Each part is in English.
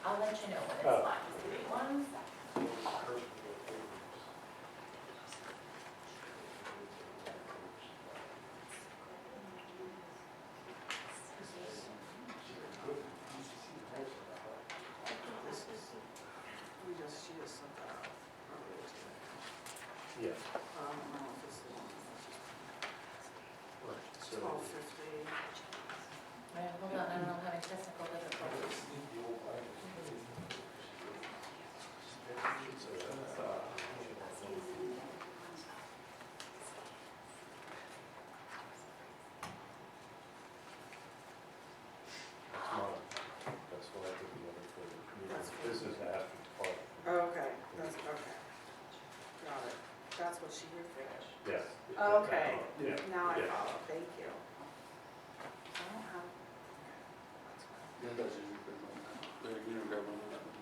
I'll let you know when it's live. Give me 1 second. Yeah. 12:50. Wait, hold on, I'm having technical difficulties. That's what I did the other for the community. This is after the park. Okay, that's, okay. Got it. That's what she refreshed. Yes. Okay, Yeah. now I Yeah. follow, thank you. I don't have, that's fine. Yeah, that's usually good one. You don't grab one of that one.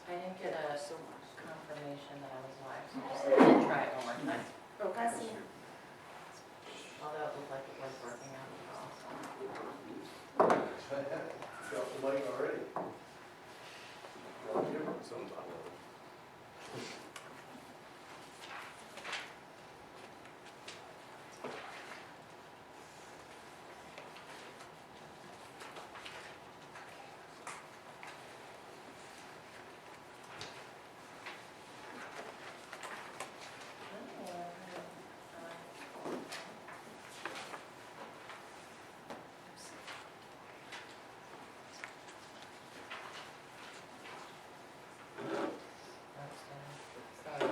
I didn't get a So much. confirmation that I was live, so I'm just gonna try it one more time. Okay. Although it looked like it was working out well, so. Got the mic already. Sometimes. Sorry.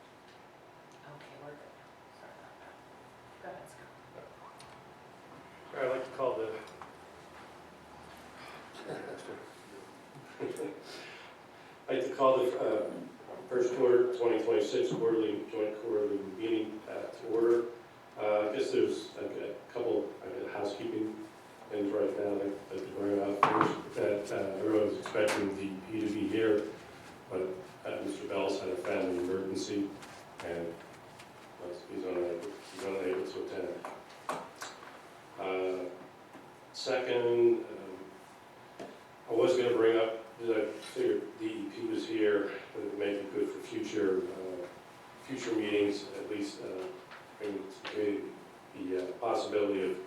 Okay, we're good now. Sorry about that. Go ahead, Scott. I'd like to call the, I'd like to call the first quarter 2026 joint quarterly meeting to order. I guess there's a couple housekeeping things right now that I'd like to bring up. First, that everyone's expecting the EP to be here, but Mr. Bell's had a family emergency and he's unable to attend. Second, I was going to bring up, I figured DEP was here, but it may be good for future meetings, at least bring the possibility of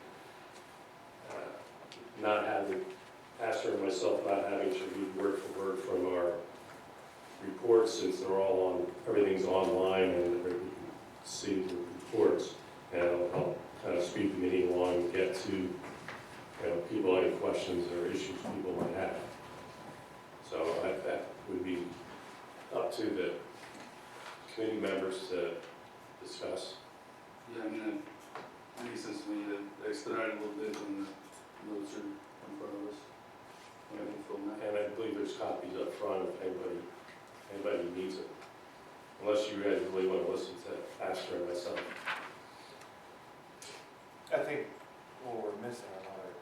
not having, Astor and myself not having to read word for word from our reports, since they're all on, everything's online and everybody can see the reports. And I'll kind of speed the meeting along and get to people, any questions or issues people might have. So that would be up to the committee members to discuss. Yeah, I mean, any sense to me to expedite a little bit when the notes are in front of us. When I can film that. And I believe there's copies up front if anybody needs it. Unless you guys really want to listen to Astor and myself. I think, well, we're missing another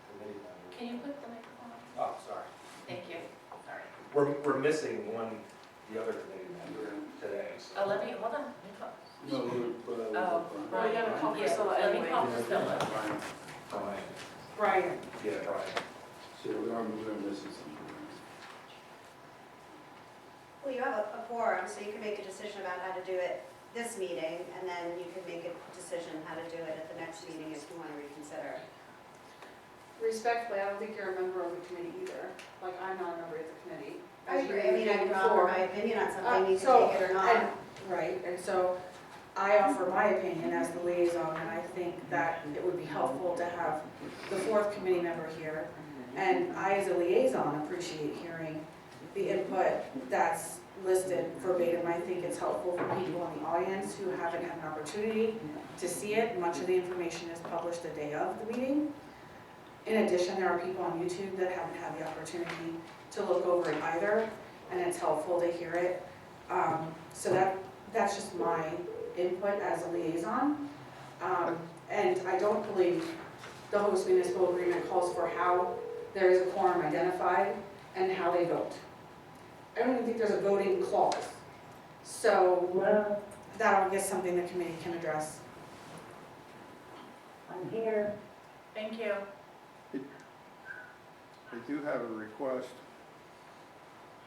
committee member. Can you put the microphone on? Oh, sorry. Thank you. Sorry. We're missing the other committee member today, so. Oh, let me, hold on. Let me talk. No, we would, Oh, Well, we gotta call Yeah, Priscilla let me anyway. call Priscilla. Brian. Brian. Yeah, Brian. So we are missing something. Well, you have a quorum, so you can make a decision about how to do it this meeting, and then you can make a decision how to do it at the next meeting if you want to reconsider. Respectfully, I don't think you're a member of the committee either. Like, I'm not a member of the committee. I agree, I mean, I can offer my opinion on something, you So, can take it or and- not. Right, and so I offer my opinion as the liaison, and I think that it would be helpful to have the fourth committee member here. And I, as a liaison, appreciate hearing the input that's listed verbatim. I think it's helpful for people in the audience who haven't had an opportunity to see it. Much of the information is published the day of the meeting. In addition, there are people on YouTube that haven't had the opportunity to look over it either, and it's helpful to hear it. So that's just my input as a liaison. And I don't believe the host municipal agreement calls for how there is a quorum identified and how they vote. I don't even think there's a voting clause. So that'll get something the committee can address. I'm here. Thank you. I do have a request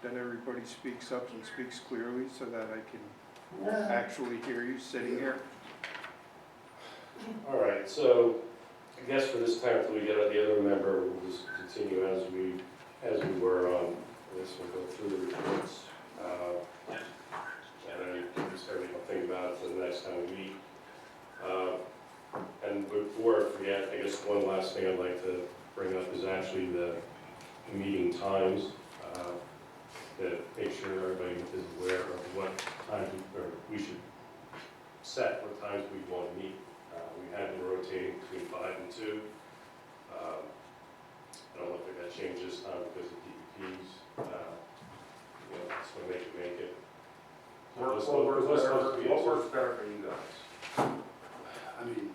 that everybody speaks up and speaks clearly so that I can actually hear you sitting here. All right, so I guess for this time till we get the other member, we'll just continue as we were on. I guess we'll go through the reports. And then just everything I'll think about it for the next time we meet. And before I forget, I guess one last thing I'd like to bring up is actually the meeting times. To make sure everybody is aware of what times we should set, what times we want to meet. We have been rotating between 5 and 2. I don't know if that changed this time because of DEPs. That's when they can make it. What works better for you guys? I mean,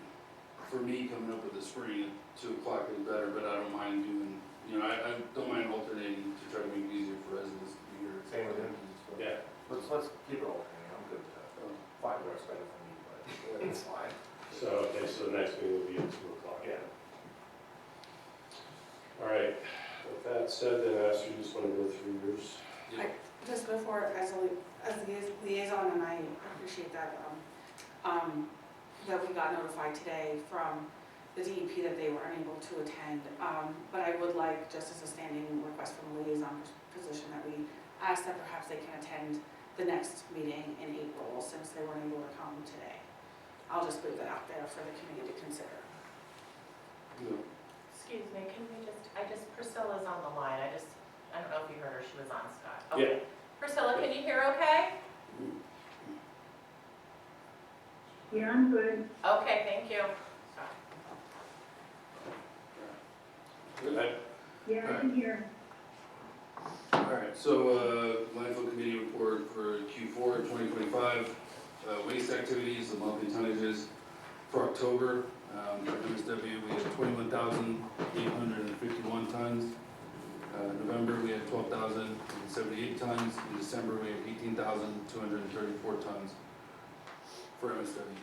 for me, coming up with the spring, 2 o'clock is better, but I don't mind doing, I don't mind alternating to try to make it easier for residents to be here. Same with him. Yeah. Let's keep it alternating, I'm good with that. 5 works better for me, but it's fine. So, okay, so the next meeting will be at 2 o'clock. Yeah. All right, with that said, then Astor, you just want to go through yours? Just before, as a liaison, and I appreciate that, that we got notified today from the DEP that they were unable to attend. But I would like, just as a standing request from the liaison position, that we ask that perhaps they can attend the next meeting in April, since they weren't able to come today. I'll just leave that out there for the committee to consider. Excuse me, can we Priscilla's on the line. I don't know if you heard her, she was on Scott. Yeah. Okay. Priscilla, can you hear okay? Yeah, I'm good. Okay, thank you. Sorry. Yeah, I can hear. All right, so landfill committee report for Q4 2025. Waste activities, the monthly tonnages for October. For MSW, we had 21,851 tons. November, we had 12,078 tons. In December, we had 18,234 tons for MSW.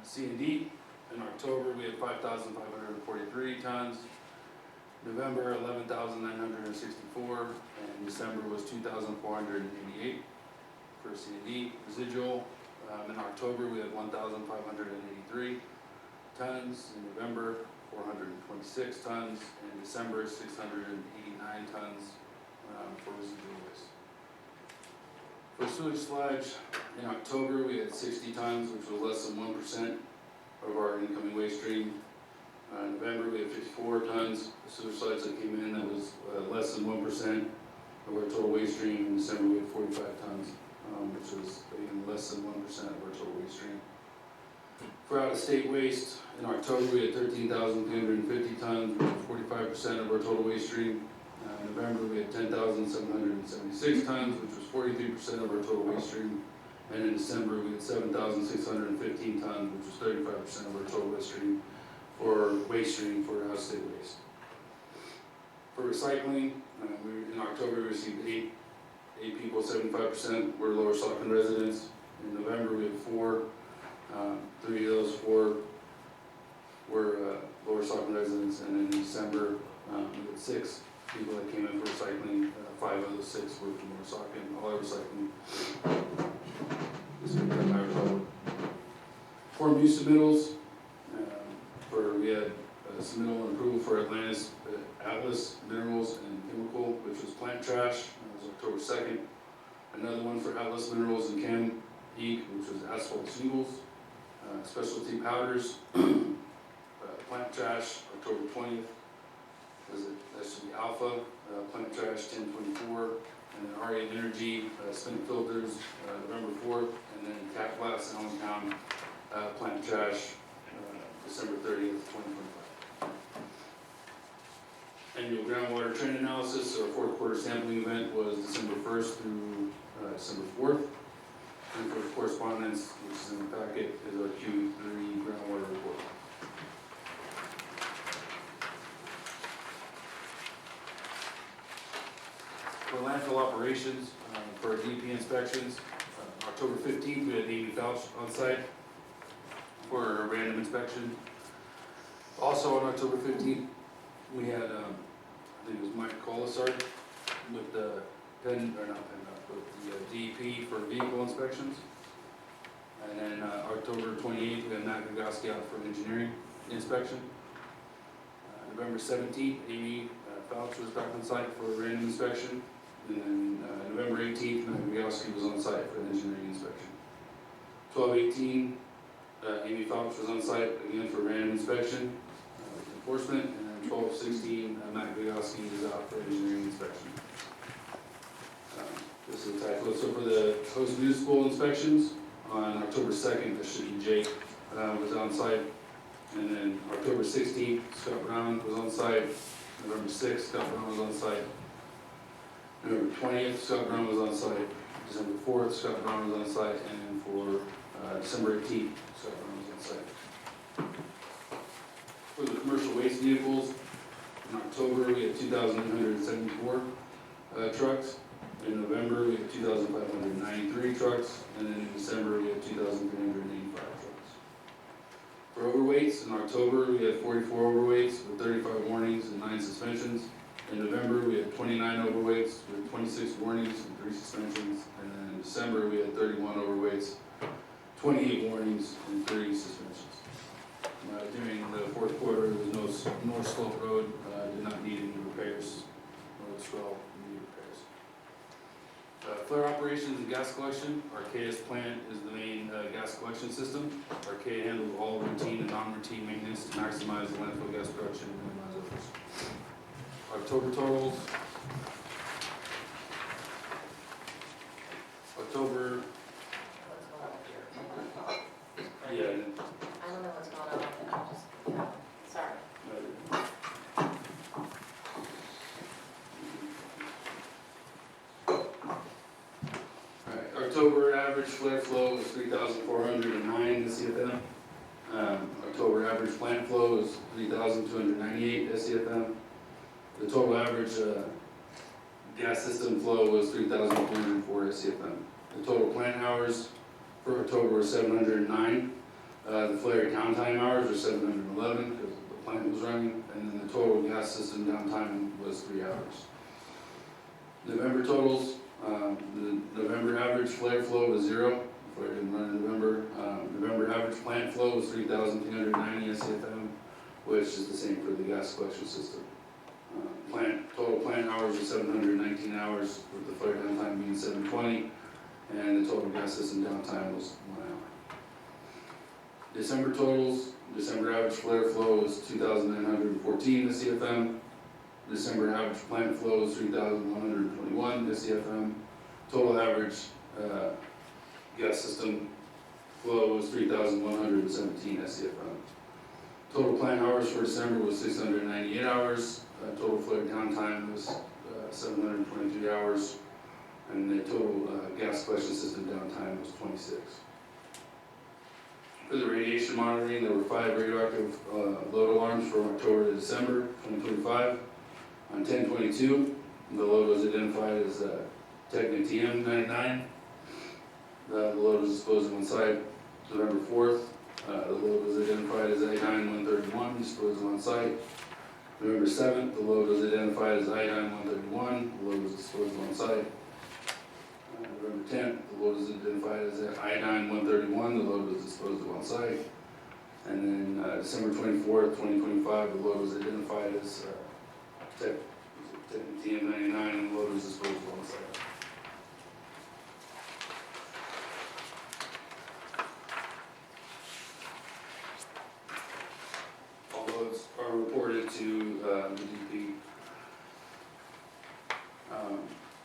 C&D, in October, we had 5,543 tons. November, 11,964, and December was 2,488 for C&D. Residual, in October, we had 1,583 tons. In November, 426 tons. In December, 689 tons for residual waste. For sewage sludge, in October, we had 60 tons, which was less than 1% of our incoming waste stream. November, we had 54 tons of sewage sludge that came in. That was less than 1% of our total waste stream. In December, we had 45 tons, which was even less than 1% of our total waste stream. For out-of-state waste, in October, we had 13,350 tons, which was 45% of our total waste stream. November, we had 10,776 tons, which was 43% of our total waste stream. And in December, we had 7,615 tons, which was 35% of our total waste stream for out-of-state waste. For recycling, in October, we received eight people, 75% were Lower Stockton residents. In November, we had 4. 3 of those 4 were Lower Stockton residents, and in December, we had 6 people that came in for recycling. 5 of those 6 were from Lower Stockton. All our recycling is from the Higher Republic. Form use submittals, we had a submittal and approval for Atlas Minerals and Chemical, which was plant trash. That was October 2nd. Another one for Atlas Minerals and Chem Inc., which was asphalt shingles. Specialty powders, plant trash, October 20th. That should be Alpha, plant trash 1024. and then RA Energy, spent filters, November 4th, and then Cat Flats, Allentown, plant trash, December 30th, 2025. Annual groundwater trend analysis, our fourth quarter sampling event was December 1st through December 4th. And for correspondence, which is in the packet, is our Q3 groundwater report. For landfill operations, for our DP inspections, October 15th, we had Amy Fouch on site for a random inspection. Also on October 15th, we had, I think it was Mike Colasar with the with the DEP for vehicle inspections. And then October 28th, we had Matt Gagowski out for engineering inspection. November 17th, Amy Fouch was back on site for a random inspection. And then November 18th, Matt Gagowski was on site for an engineering inspection. 12/18, Amy Fouch was on site again for a random inspection, enforcement. And then 12/16, Matt Gagowski was out for engineering inspection. This is a typo. So for the host municipal inspections, on October 2nd, that should be Jake, was on site. And then October 16th, Scott Brown was on site. November 6th, Scott Brown was on site. November 20th, Scott Brown was on site. December 4th, Scott Brown was on site. And then for December 18th, Scott Brown was on site. For the commercial waste vehicles, in October, we had 2,974 trucks. In November, we had 2,593 trucks, and then in December, we had 2,385 trucks. For overweights, in October, we had 44 overweights with 35 warnings and 9 suspensions. In November, we had 29 overweights with 26 warnings and 3 suspensions. And then in December, we had 31 overweights, 28 warnings, and 3 suspensions. During the fourth quarter, there was no North Slope Road, did not need any repairs. Road swell needed repairs. Flare operations and gas collection. Archaea's plant is the main gas collection system. Archaea handles all routine and non-routine maintenance to maximize the landfill gas production and minimize odors. October totals. October, What's going on here? yeah, I don't know what's going on with it, I just, yeah, sorry. Alright, October average flare flow is 3,409 SCFM. October average plant flow is 3,298 SCFM. The total average gas system flow was 3,304 SCFM. The total plant hours for October was 709. The flare downtime hours were 711 because the plant was running, and then the total gas system downtime was 3 hours. November totals, the November average flare flow was 0. The flare didn't run in November. November average plant flow was 3,390 SCFM, which is the same for the gas collection system. Total plant hours were 719 hours, with the flare downtime being 720, and the total gas system downtime was 1 hour. December totals, December average flare flow was 2,914 SCFM. December average plant flow was 3,121 SCFM. Total average gas system flow was 3,117 SCFM. Total plant hours for December was 698 hours. Total flare downtime was 723 hours. And the total gas collection system downtime was 26. For the radiation monitoring, there were 5 radioactive load alarms from October to December 2025. On 10/22, the load was identified as Technic TM99. The load was disposed of on site. November 4th, the load was identified as iodine 131, disposed of on site. November 7th, the load was identified as iodine 131, the load was disposed of on site. November 10th, the load was identified as iodine 131, the load was disposed of on site. And then December 24th, 2025, the load was identified as TM99, and the load was disposed of on site. All loads are reported to the DP.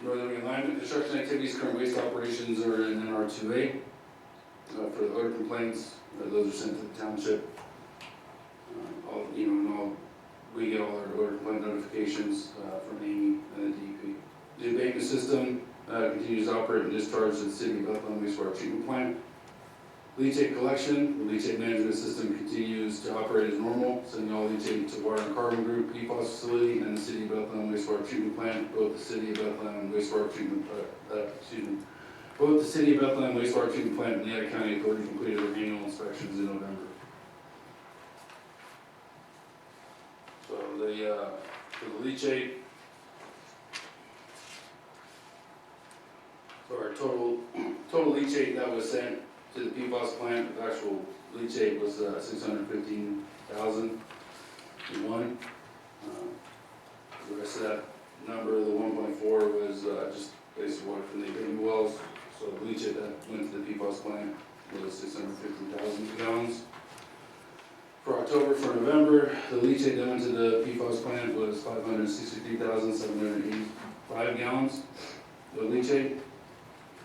Northern Alignment Construction activities, current waste operations are in NR2A. For the odor complaints, those are sent to the township. We get all our odor complaint notifications from Amy and the DEP. The abatement system continues to operate and discharge to the city of Bethlehem wastewater treatment plant. Leachate collection, the leachate management system continues to operate as normal, sending all leachate to Water and Carbon Group, PFAS facility, and the city of Bethlehem wastewater treatment plant. Both the city of Bethlehem wastewater treatment, both the city of Bethlehem wastewater treatment plant and the Nevada County Authority completed their annual inspections in November. So for the leachate, so our total leachate that was sent to the PFAS plant, the actual leachate was 615,001. The rest of that number, the 1.4, was just basic water from the abatement wells. So the leachate that went to the PFAS plant was 650,000 gallons. For October, for November, the leachate that went to the PFAS plant was 563,785 gallons of leachate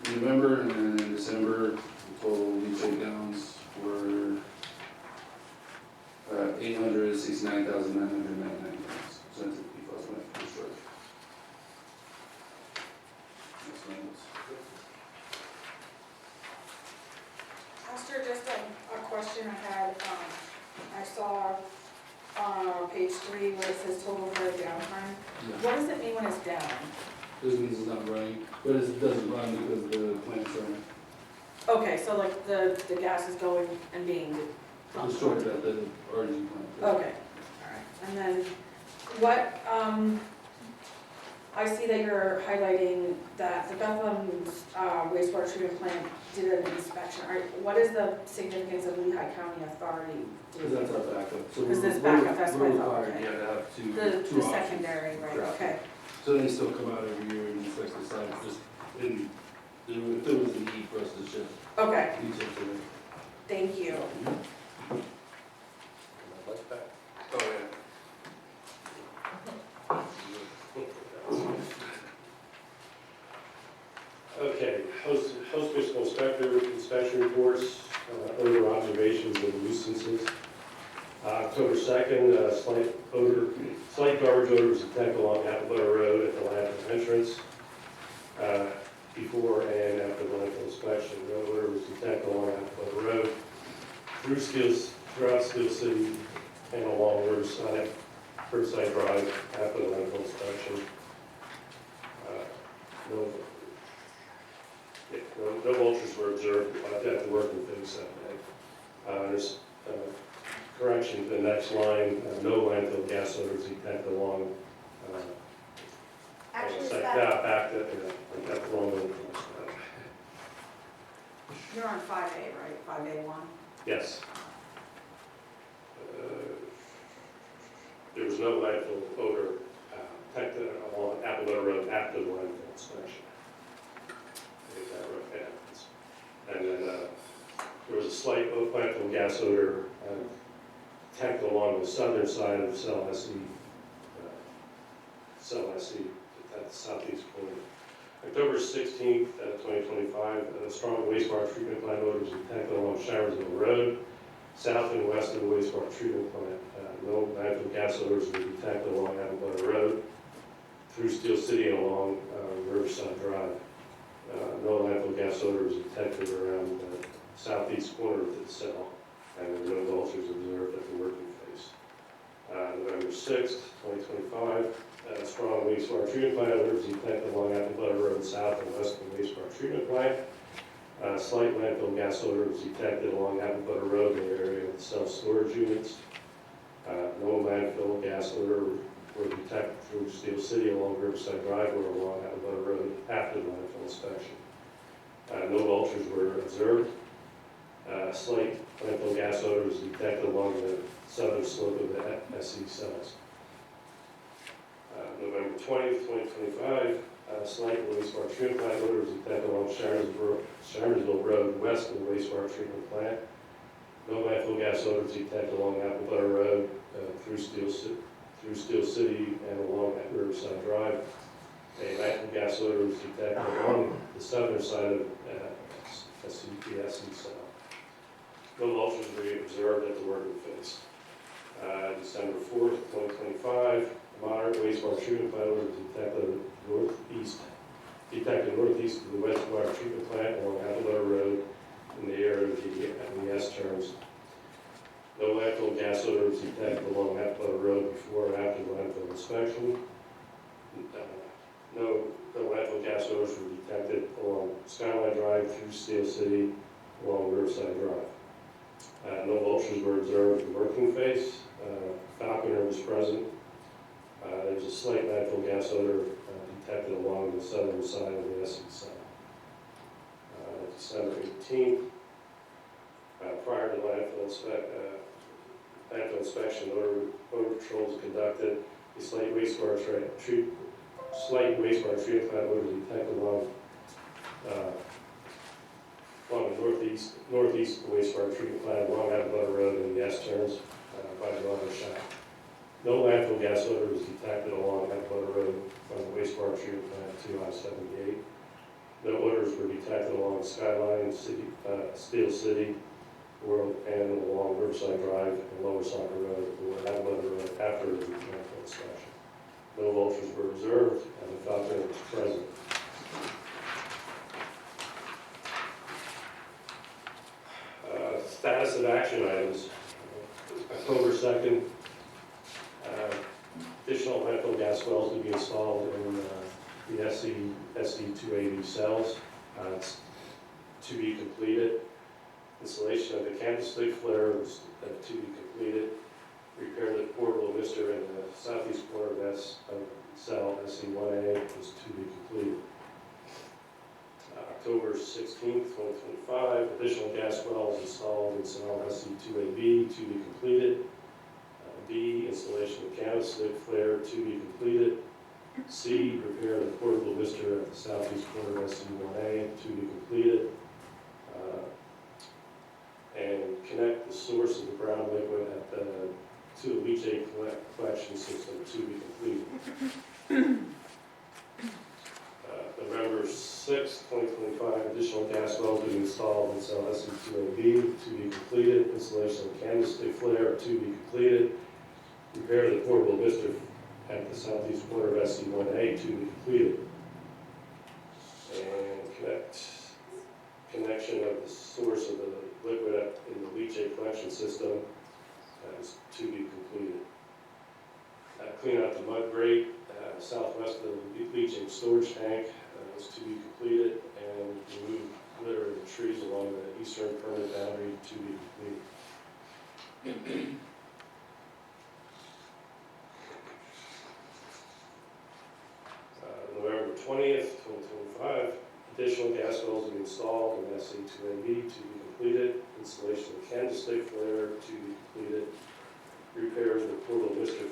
in November, and then in December, the total leachate gallons were 869,999 gallons sent to the PFAS plant for discharge. That's my notes. Astor, just a question I had, I saw on page 3 where it says total for downtime. Yeah. What does it mean when it's down? This means it's not running, but it doesn't run because the plant's running. Okay, so like the gas is going and being Destroyed at the RNG plant. Okay, all right. And then what, I see that you're highlighting that the Bethlehem wastewater treatment plant did an inspection. What is the significance of Lehigh County Authority? Because that's our backup. So Is this we're- backup? That's we're what I thought, required, okay. yeah, to have two The options. secondary, right, Correct. okay. So they still come out every year and inspect the site, just in, if there was a need for us to shift Okay, each of them. thank you. Like that. Oh, yeah. Okay, host fiscal inspector inspection reports, odor observations and nuisances. October 2nd, slight garbage odor was detected along Applebutter Road at the landfill entrance. Before and after the landfill inspection, no odor was detected along Applebutter Road, throughout Steel City and along Riverside Drive after the landfill inspection. No vultures were observed at the working phase that day. There's correction, the next line, no landfill gas odors detected along. Actually, is site. that, Yeah, back to, I got the wrong one. You're on 5A, right? 5A1? Yes. There was no landfill odor detected along Applebutter Road after the landfill inspection. And then there was a slight landfill gas odor detected along the southern side of Cell SE, at the southeast corner. October 16th, 2025, strong wastewater treatment plant odors detected along Shirersville Road, south and west of the wastewater treatment plant. No landfill gas odors were detected along Applebutter Road, through Steel City and along Riverside Drive. No landfill gas odor was detected around the southeast corner of the cell, and there were no vultures observed at the working phase. November 6th, 2025, strong wastewater treatment plant odors detected along Applebutter Road south and west of the wastewater treatment plant. Slight landfill gas odor was detected along Applebutter Road in the area of the self-storage units. No landfill gas odor were detected through Steel City along Riverside Drive or along Hanover Road after the landfill inspection. No vultures were observed. Slight landfill gas odor was detected along the southern slope of the SE cells. November 20th, 2025, slight wastewater treatment plant odor was detected along Shirersville Road west of the wastewater treatment plant. No landfill gas odor was detected along Applebutter Road through Steel City and along Riverside Drive. A landfill gas gas odors detected on the southern side of the SC cell. No vultures were observed at the working phase. December 4th, 2025, moderate wastewater treatment plant odor detected northeast of the wastewater treatment plant along Hanover Road in the area of the S turns. No landfill gas odors detected along Hanover Road before or after landfill inspection. No landfill gas odors were detected along Skyline Drive through Steel City along Riverside Drive. No vultures were observed in the working phase. Falconer was present. There was a slight landfill gas odor detected along the southern side of the SC cell. December 18th, prior to landfill inspection, odor patrols conducted. A slight wastewater treatment plant odor detected along the northeast of the wastewater treatment plant along Hanover Road in the S turns by the auto shop. No landfill gas odor was detected along Hanover Road from the wastewater treatment plant to I-78. No odors were detected along Skyline, Steel City, and along Riverside Drive and Lower Soccer Road or Hanover Road after the landfill inspection. No vultures were observed, and the falconer was present. Status of action items. October 2nd, additional landfill gas wells to be installed in the SC280 cells. It's to be completed. Installation of the candlestick flare was to be completed. Repair the portable emitter in the southeast corner of cell SC1A was to be completed. October 16th, 2025, additional gas wells installed in cell SC2AB to be completed. B, installation of candlestick flare to be completed. C, repair the portable emitter at the southeast corner of SC1A to be completed. And connect the source of the brown liquid to the leachate collection system to be completed. November 6, 2025, additional gas wells to be installed in cell SC2AB to be completed. Installation of candlestick flare to be completed. Repair the portable emitter at the southeast corner of SC1A to be completed. And connection of the source of the liquid in the leachate collection system is to be completed. Clean out the mud grate southwest of the leachate storage tank is to be completed, and remove litter and trees along the eastern permanent boundary to be completed. November 20th, 2025, additional gas wells to be installed in SC2AB to be completed. Installation of candlestick flare to be completed. Repair of the portable emitter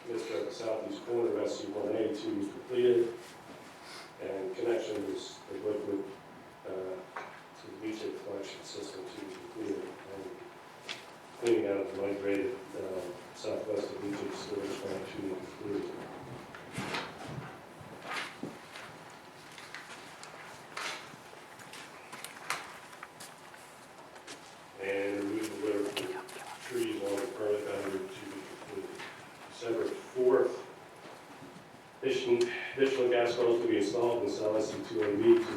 at the southeast corner of SC1A to be completed. And connection of the liquid to the leachate collection system to be completed. And cleaning out the mud grate southwest of leachate storage tank to be completed. And remove the litter from trees along the permanent boundary to be completed. December 4th, additional gas wells to be installed in cell SC2AB to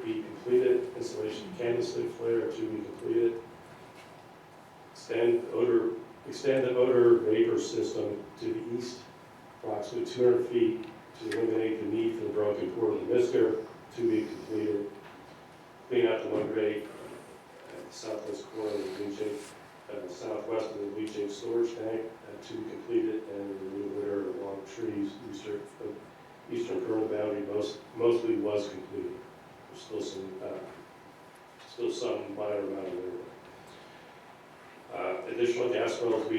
be completed. Installation of candlestick flare to be completed. Extend the odor vapor system to the east, approximately 200 feet, to eliminate the need for the broken portable emitter to be completed. Clean out the mud grate at the southwest corner of the leachate, southwest of the leachate storage tank to be completed, and remove litter along trees eastern permanent boundary mostly was completed. There's still some minor amount of litter. Additional gas wells to be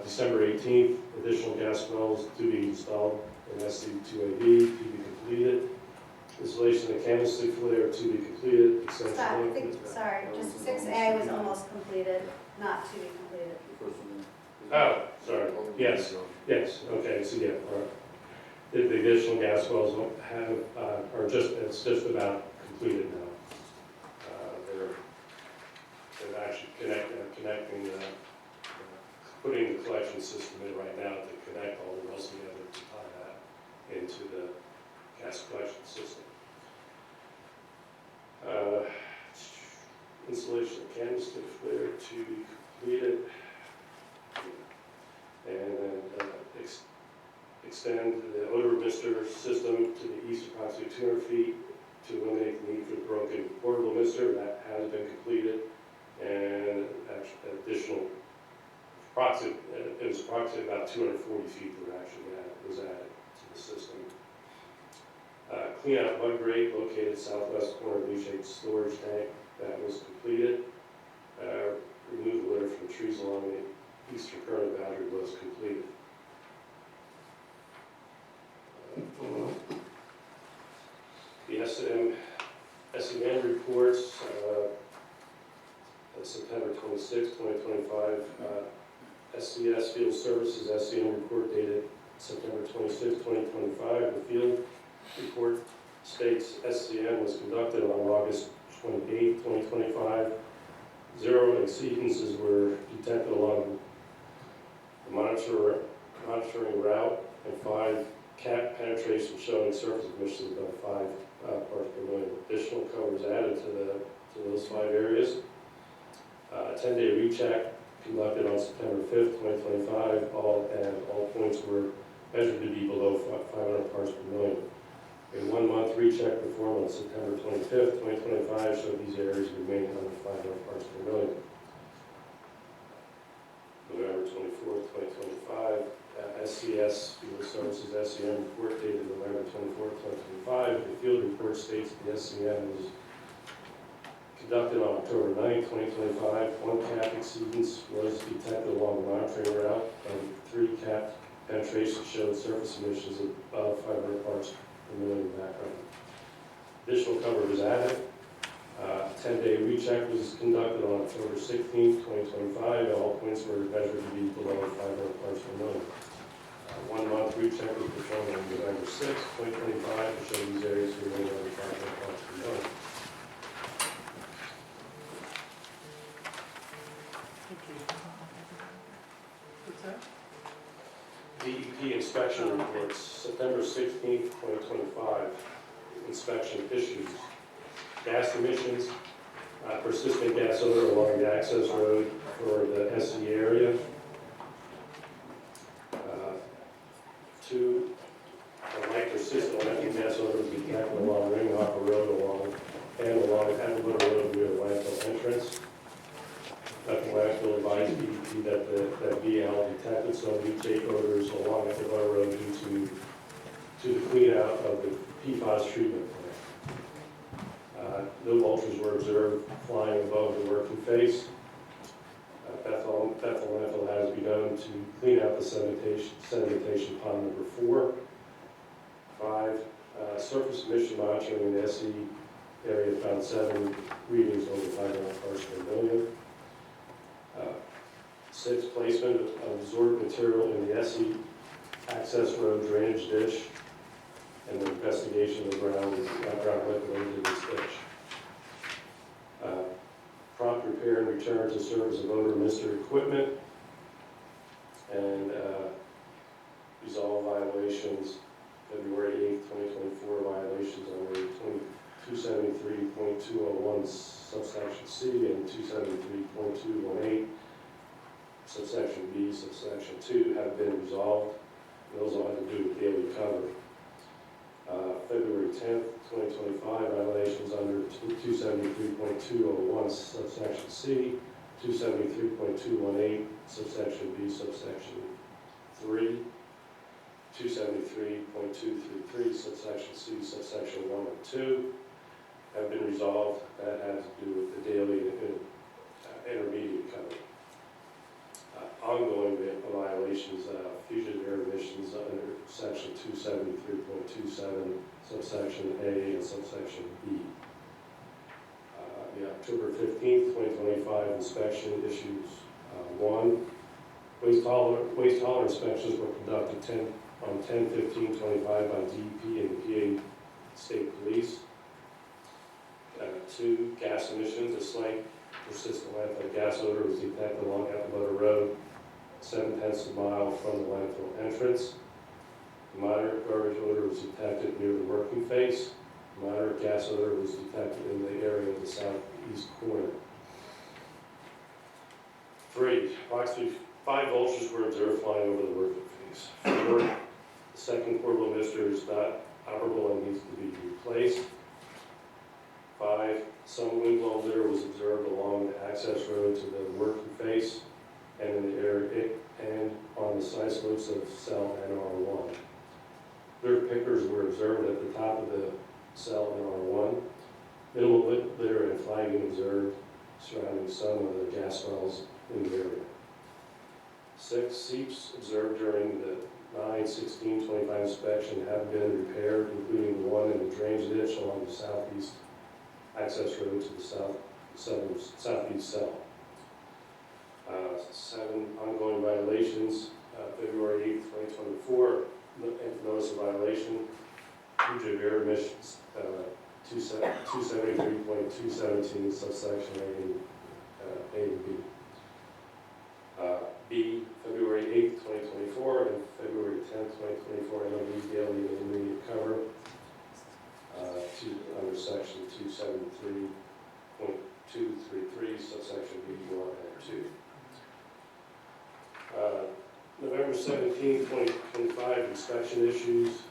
December 18th. Additional gas wells to be installed in SC2AB to be completed. Installation of candlestick flare to be completed. Sorry, just 6A was almost completed, not to be completed. Oh, sorry. Yes. Okay. So yeah. All right. The additional gas wells it's just about completed now. They're actually connecting, putting the collection system in right now to connect all the wells together to tie that into the gas collection system. Installation of canister flare to be completed. And then extend the odor mister system to the east approximately 200 feet to eliminate the need for the broken portable mister. That has been completed. And additional, it was approximately about 240 feet that was added to the system. Clean out mud grate located southwest corner of V-shaped storage tank. That was completed. Remove the litter from trees along the eastern current boundary was completed. The SEM reports, September 26, 2025, SCS Field Services SEM report dated September 26, 2025. The field report states SCM was conducted on August 28, 2025. 0 exceedances were detected along the monitoring route, and 5 cap penetrations showing surface emissions above 5 parts per million. Additional covers added to those 5 areas. A 10-day recheck conducted on September 5th, 2025. All points were measured to be below 500 parts per million. A 1-month recheck performed on September 25th, 2025 showed these areas remain under 500 parts per million. November 24th, 2025, SCS Field Services SCM report dated November 24th, 2025. The field report states the SCM was conducted on October 9th, 2025. 1 cap exceedance was detected along the monitoring route, and 3 cap penetrations showed surface emissions above 500 parts per million background. Additional cover was added. 10-day recheck was conducted on October 16th, 2025. All points were measured to be below 500 parts per million. 1-month recheck was performed on November 6th, 2025 to show these areas remain under 500 parts per million. DEP inspection reports, September 16th, 2025, inspection issues. Gas emissions, persistent gas odor along the access road for the SE area. 2, a light persistent natural gas odor was detected along Ringhopper Road along Hanover Road near the landfill entrance. Landfill advised DEP that BL detected some leachate odors along Hanover Road due to the clean out of the PFAS treatment plant. No vultures were observed flying above the working face. Bethel Landfill has begun to clean out the sedimentation pond number 4. 5, surface emission monitoring in the SE area found 7 readings over 500 parts per million. 6, placement of absorbed material in the SE access road drainage ditch, and the investigation of the ground liquid into this ditch. Prompt repair and return to service of odor mister equipment, and resolve violations, February 8th, 2024, violations under 273.201 subsection C and 273.218 subsection B, subsection 2 have been resolved. Those all have to do with daily cover. February 10th, 2025, violations under 273.201 subsection C, 273.218 subsection B, subsection 3, 273.233 subsection C, subsection 1 and 2 have been resolved. That has to do with the daily intermediate cover. Ongoing violations, fugitive air emissions under section 273.27, subsection A and subsection B. The October 15th, 2025 inspection issues 1. Waste hauler inspections were conducted on 10/15/25 by DEP and the PA State Police. 2, gas emissions, a slight persistent landfill gas odor was detected along Apple Road, 7/10 of a mile from the landfill entrance. Moderate garbage odor was detected near the working face. Moderate gas odor was detected in the area of the southeast corner. 3, approximately 5 vultures were observed flying over the working face. 4, the second portable emitter is not operable and needs to be replaced. 5, some wind-blown litter was observed along the access road to the working face and in the area and on the side slopes of cell NR1. Litter pickers were observed at the top of the cell NR1. Minimal litter and flagging observed surrounding some of the gas wells in the area. 6, seeps observed during the 9/16/25 inspection have been repaired, including the one in the drainage ditch along the southeast access road to the southeast cell. 7, ongoing violations, February 8th, 2024, notice of violation, fugitive emissions, 273.217 subsection A and B. B, February 8th, 2024, and February 10th, 2024, NOV daily and intermediate cover, under section 273.233, subsection B1 and 2. November 17th, 2025, inspection issues,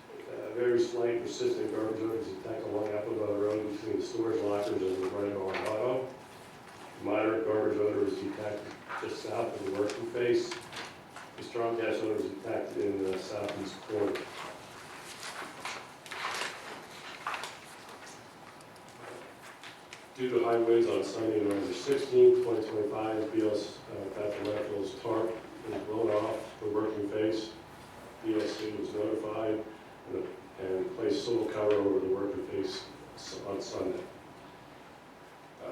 very slight persistent garbage odor is detected along Apple Road between the storage lockers and the right arm auto. Moderate garbage odor is detected just south of the working face. The strong gas odor is detected in the southeast corner. Due to high winds on Sunday, November 16th, 2025, BLS Bethlehem's tarp was blown off the working face. BLC was notified and placed soil cover over the working face on Sunday.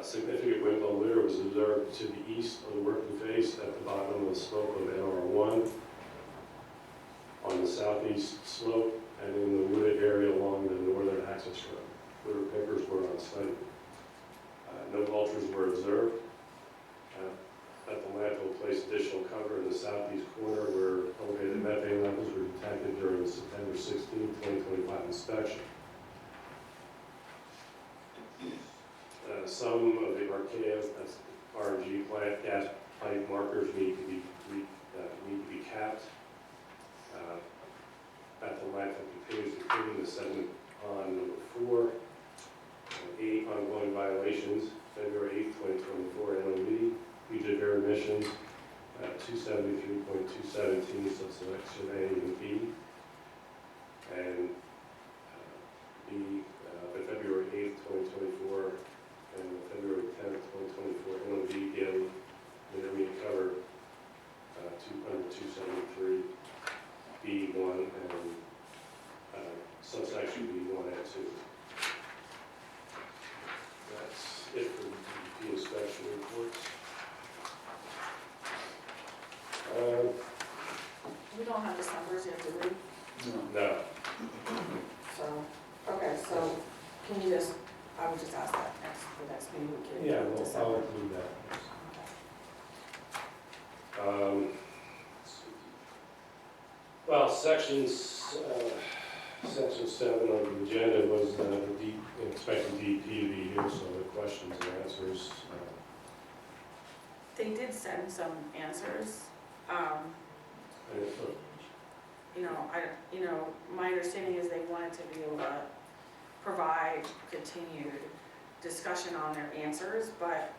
Significant wind-blown litter was observed to the east of the working face at the bottom of the slope of NR1, on the southeast slope, and in the wooded area along the northern access road. Litter pickers were on site. No vultures were observed. At the landfill, placed additional cover in the southeast corner where elevated methane levels were detected during the September 16, 2025 inspection. Some of the Archaea, that's RNG plant, gas pipe markers need to be capped. At the landfill continues to clean the sediment pond number 4. 8, ongoing violations, February 8, 2024, NOV, fugitive air emissions, 273.217, subsection A and B. And B, by February 8, 2024, and February 10, 2024, NOV daily intermediate cover, 273, B1, and subsection B1 and 2. That's it for the inspection reports. We don't have December's yet, do we? No. So, okay, so can you just, I would just ask that next meeting, we can. Yeah, I'll December. include that. Okay. Let's see. Well, section 7 of the agenda was expecting DEP to be here, so the questions and answers. They did send some answers. My understanding is they wanted to be able to provide continued discussion on their answers, but,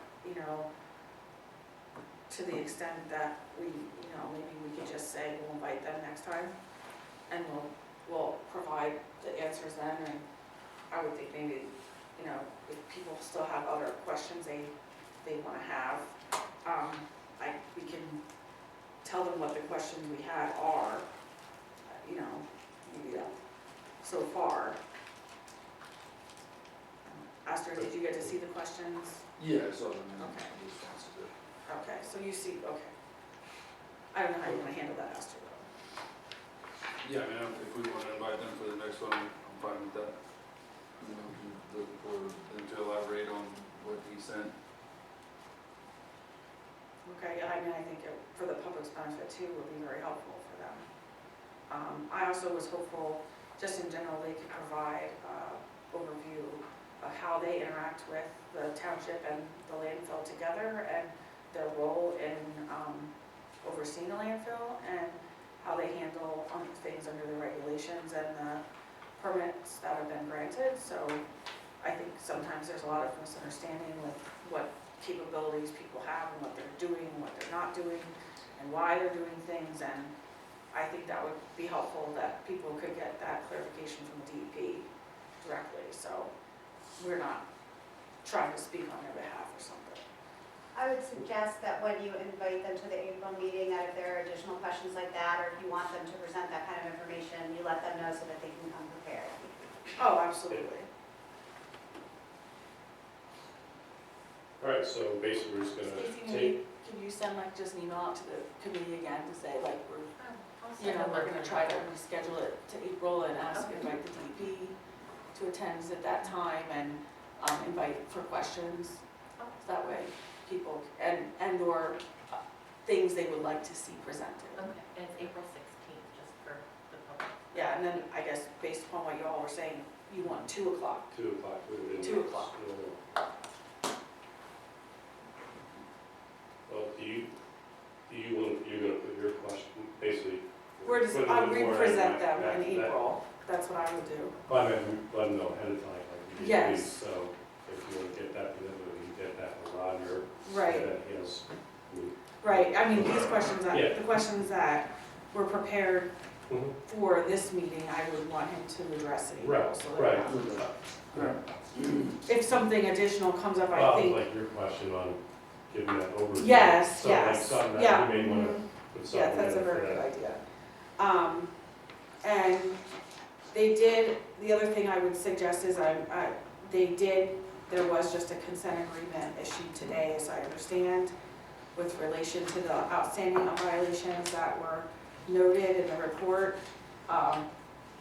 to the extent that we, maybe we could just say we'll invite them next time, and we'll provide the answers then, and I would think maybe, if people still have other questions they want to have, we can tell them what the questions we had are, maybe so far. Astor, did you get to see the questions? Yeah, I saw them. Okay. Responses there. Okay, so you see, okay. I don't know how you're gonna handle that, Astor, though. Yeah, I mean, if we want to invite them for the next one, I'm fine with that. You know, looking for them to elaborate on what he sent. Okay, I mean, I think for the public's benefit too, would be very helpful for them. I also was hopeful, just in general, they could provide overview of how they interact with the township and the landfill together, and their role in overseeing the landfill, and how they handle things under the regulations and the permits that have been granted. So I think sometimes there's a lot of misunderstanding with what capabilities people have and what they're doing, what they're not doing, and why they're doing things. And I think that would be helpful, that people could get that clarification from DEP directly, so we're not trying to speak on their behalf or something. I would suggest that when you invite them to the April meeting, that if there are additional questions like that, or if you want them to present that kind of information, you let them know so that they can come prepared. Oh, absolutely. All right, so basically we're just gonna take, Can you send like just an email out to the committee again to say like we're, I'll you send know, them we're a gonna try to reschedule it to April and ask, Okay. invite the DEP to attend at that time, and invite for questions. Oh. So that way people, and or things they would like to see presented. Okay, and it's April 16th, just for the public. Yeah, and then I guess based upon what you all were saying, you want 2 o'clock. 2 o'clock would have been. 2 o'clock. Well, do you want, you're gonna put your question, basically. We're just, put it we more present in them that- in that- April. That's what I would do. Well, I mean, let them know ahead of time, like you do. Yes. So if you want to get that to them, you can get that to Roger. Right. Yes. Right, I mean, these questions, Yeah. the questions that were prepared Mhm. for this meeting, I would want him to address in April. Right, so that- right. If something additional comes up, I Well, think, like your question on giving that overview. yes, So, like, yes, something yeah. that you may want mhm. to put Yeah, something in that's a for very good that. idea. And they did, the other thing I would suggest is there was just a consent agreement issued today, as I understand, with relation to the outstanding violations that were noted in the report.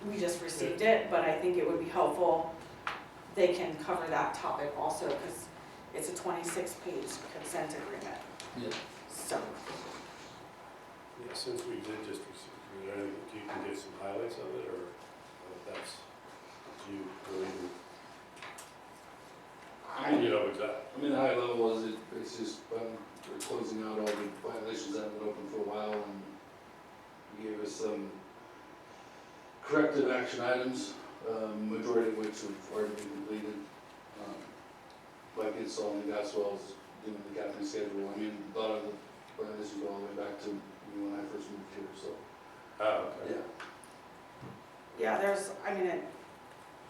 We just received it, but I think it would be helpful, they can cover that topic also, because it's a 26-page consent agreement, Yeah. so. Yeah, since we did just receive, you can get some highlights of it, or that's you really, you know, exactly. I mean, the high level is it's just, we're closing out all the violations that have been open for a while, and he gave us some corrective action items, majority of which have already been completed. Like installing the gas wells, doing the capping schedule. I mean, a lot of the violations go all the way back to when I first moved here, so, Oh, okay. Yeah,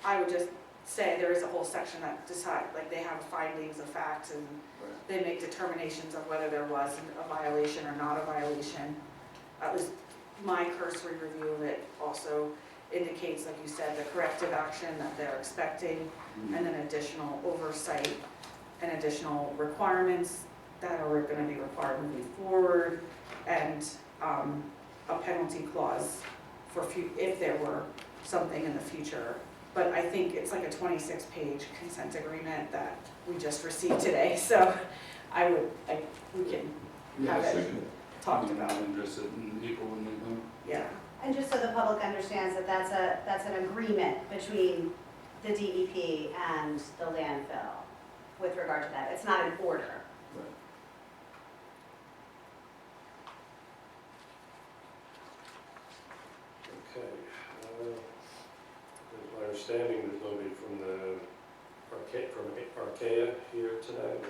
I would just say there is a whole section that decide, like they have findings of facts, and right. they make determinations of whether there was a violation or not a violation. At least my cursory review of it also indicates, like you said, the corrective action that they're expecting, and then additional oversight and additional requirements that are gonna be required moving forward, and a penalty clause for if there were something in the future. But I think it's like a 26-page consent agreement that we just received today, so we can have it talked about. I'm interested in April when they come. Yeah, And just so the public understands that that's an agreement between the DEP and the landfill with regard to that. It's not an order. Right. Okay. My understanding, there's nobody from Archaea here tonight,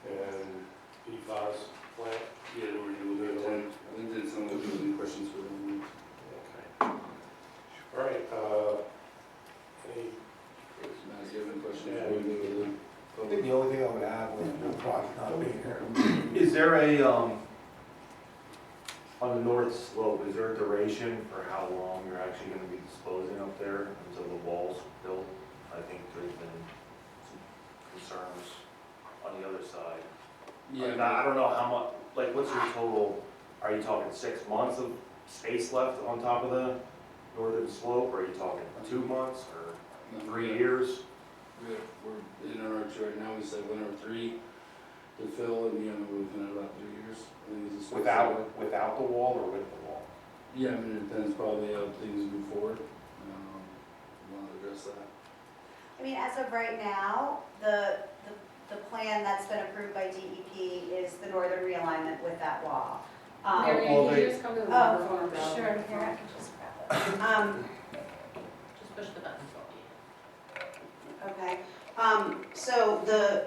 and PFAS plant. Yeah, we're gonna look at that. I think that someone will have any questions for them. Okay. All right, any, Matt, do you have any questions? Yeah. before we go to the I public? think the only thing I would add with the project not being here, is there a, on the north slope, is there a duration for how long you're actually gonna be disposing up there until the wall's built? I think there's been some concerns on the other side. Like, Yeah, I don't know how much, like, what's your total, are you talking 6 months of space left on top of the northern slope? Or are you talking 2 months or 3 years? We're in our arch right now, we said 1 or 3 to fill, and we're looking at about 3 years. I think it's a space out. Without the wall or with the wall? Yeah, I mean, it depends probably how things move forward. We want to address that. I mean, as of right now, the plan that's been approved by DEP is the northern realignment with that wall. Mary, well, can they- you just come to the Oh, microphone and grab sure, the here, I microphone? can just grab it. Just push the button for me. Okay, so the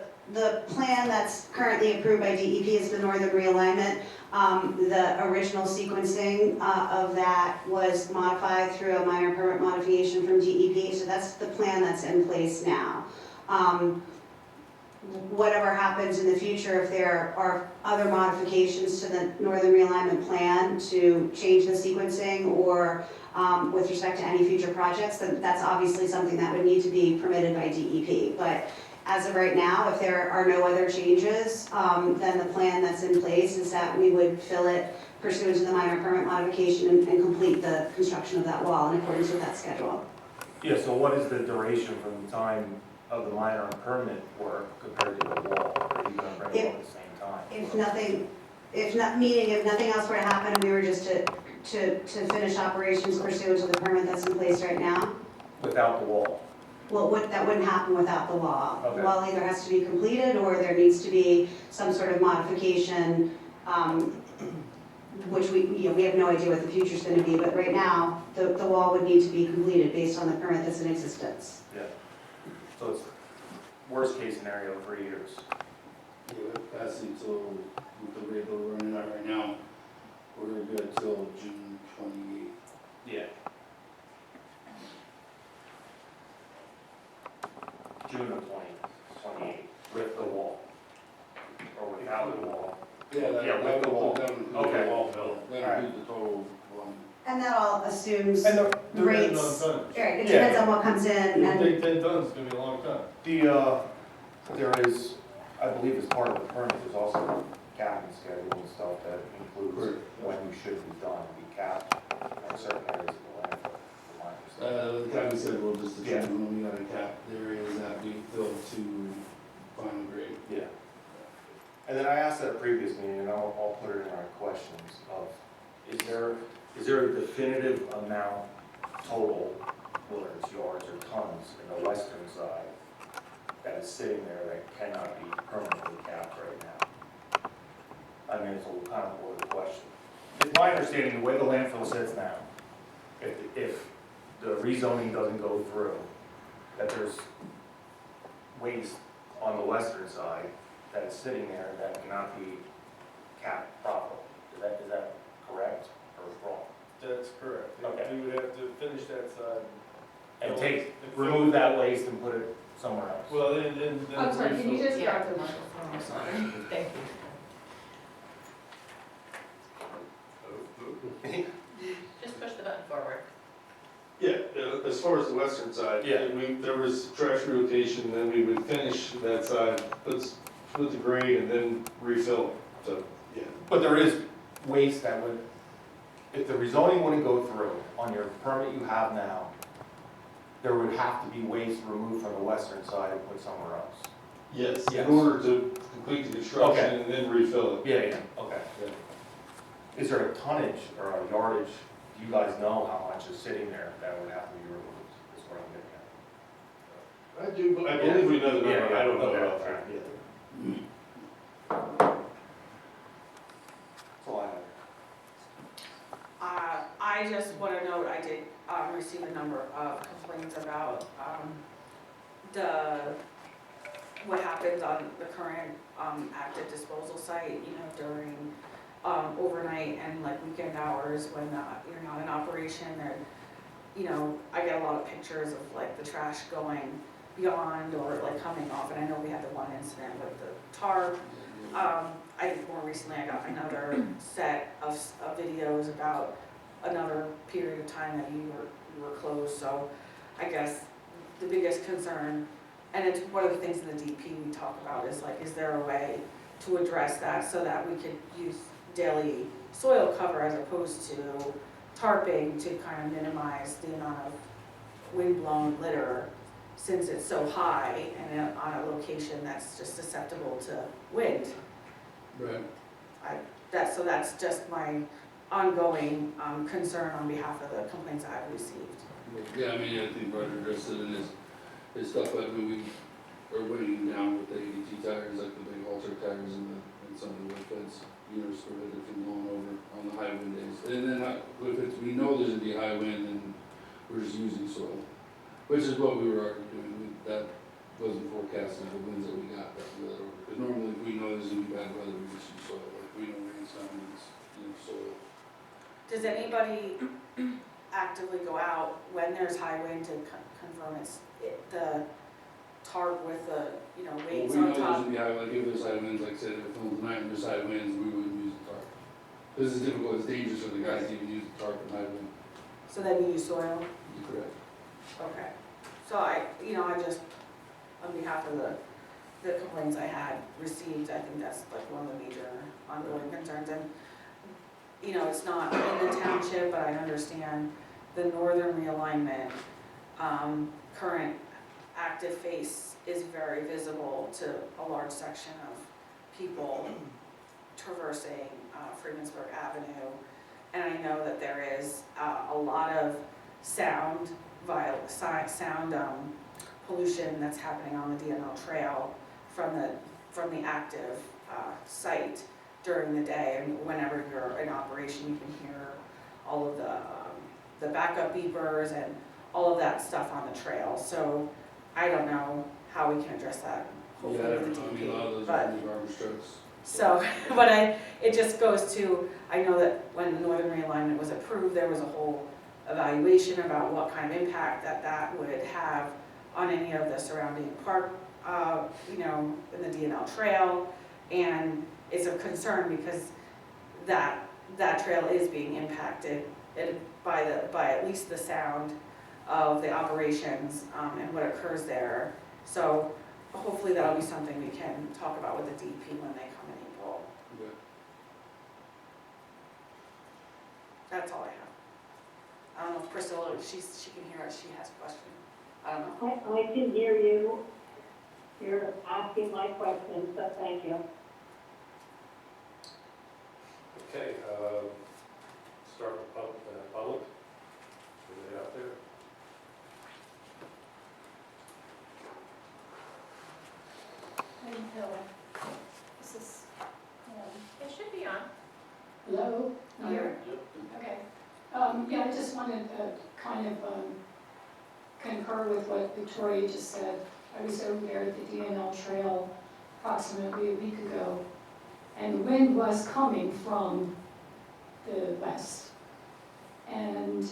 plan that's currently approved by DEP is the northern realignment. The original sequencing of that was modified through a minor permit modification from DEP, so that's the plan that's in place now. Whatever happens in the future, if there are other modifications to the northern realignment plan to change the sequencing or with respect to any future projects, then that's obviously something that would need to be permitted by DEP. But as of right now, if there are no other changes, then the plan that's in place is that we would fill it pursuant to the minor permit modification and complete the construction of that wall in accordance with that schedule. Yeah, so what is the duration from the time of the minor permit work compared to the wall? Are you gonna bring it all at the same time? If nothing else were to happen, we were just to finish operations pursuant to the permit that's in place right now, Without the wall? well, that wouldn't happen without the wall. Okay. The wall either has to be completed or there needs to be some sort of modification, which we have no idea what the future's gonna be, but right now, the wall would need to be completed based on the permit that's in existence. Yeah. So it's worst case scenario, 3 years. Yeah, we have capacity till, with the rate that we're running at right now, we're good till June 28th. Yeah. June of 2028, with the wall. Or without the wall. Yeah, Yeah, with the wall. That would include Okay. the wall bill, that Alright. includes the total one. And that all assumes And rates. Right, it Yeah. depends on what comes in and. 10 tons is gonna be a long time. there is, I believe as part of the permit, there's also capping schedule and stuff that includes when you should be done, be capped in certain areas of the landfill, from my understanding. The captain said we'll just Yeah. determine when we gotta cap the areas that we fill to final grade. Yeah. And then I asked at a previous meeting, and I'll put it in our questions of, is there a definitive amount total, whether it's yards or tons, in the western side that is sitting there that cannot be permanently capped right now? I mean, it's a kind of a loaded question. It's my understanding, the way the landfill sits now, if the rezoning doesn't go through, that there's waste on the western side that is sitting there that cannot be capped properly. Is that correct or wrong? That's correct. Okay. We would have to finish that side. And remove that waste and put it somewhere else? Well, then. I'm sorry, can you just Yeah. grab the microphone, I'm sorry. Thank you. Just push the button forward. Yeah, as far as the western side. Yeah. There was trash relocation, then we would finish that side, put the grade and then refill it. So, yeah. But there is waste that would, if the rezoning wouldn't go through on your permit you have now, there would have to be waste removed from the western side and put somewhere else. Yes, Yes. in order to complete the construction Okay. and then refill it. Yeah, okay. Is there a tonnage or a yardage, do you guys know how much is sitting there that would have to be removed, is what I'm getting at? I believe we know the Yeah, number, I don't know okay. about that. That's all I have. I just want to note, I did receive a number of complaints about what happens on the current active disposal site, during overnight and like weekend hours when you're not in operation. And, I get a lot of pictures of like the trash going beyond or like coming off. And I know we had the one incident with the tarp. I think more recently I got another set of videos about another period of time that you were closed. So I guess the biggest concern, and it's one of the things in the DP we talk about, is like, is there a way to address that so that we could use daily soil cover as opposed to tarping to kind of minimize the amount of wind-blown litter, since it's so high and on a location that's just susceptible to wind. Right. So that's just my ongoing concern on behalf of the complaints I've received. Yeah, I mean, I think Roger addressed it in his stuff, but I mean, we are weighing down with the ADT tires, like the big halter tires and some of the wood fence units prohibited from going over on the high wind days. And then we know there's gonna be high wind and we're just using soil, which is what we were already doing. That wasn't forecasted, the winds that we got that we let over. Because normally if we know there's gonna be bad weather, we just use soil, like we know rain's coming, it's, soil. Does anybody actively go out when there's high wind to confirm the tarp with the, weights We know on there's top? gonna be high, like if there's high winds, like I said, if it was tonight and there's high winds, we wouldn't use the tarp. This is difficult, it's dangerous for the guys to even use the tarp in high wind. So then you use soil? You're correct. Okay. So I just, on behalf of the complaints I had received, I think that's like one of the major ongoing concerns. And, it's not in the township, but I understand the northern realignment, current active face is very visible to a large section of people traversing Freemansburg Avenue. And I know that there is a lot of sound pollution that's happening on the DNL trail from the active site during the day, and whenever you're in operation, you can hear all of the backup beepers and all of that stuff on the trail. So I don't know how we can address that. Hopefully Yeah, with the I mean, a lot of DP, those but. are garbage trucks. So, but it just goes to, I know that when the northern realignment was approved, there was a whole evaluation about what kind of impact that would have on any of the surrounding park, in the DNL trail. And it's a concern because that trail is being impacted by at least the sound of the operations and what occurs there. So hopefully that'll be something we can talk about with the DP when they come in April. Okay. That's all I have. I don't know if Priscilla, she can hear us, she has a question. I don't know. I can hear you. You're asking my questions, so thank you. Okay, start with public. Are they out there? Landfill. This is, It should be on. hello? Here. Okay. Yeah, I just wanted to kind of concur with what Victoria just said. I was over there at the DNL Trail approximately a week ago, and the wind was coming from the west. And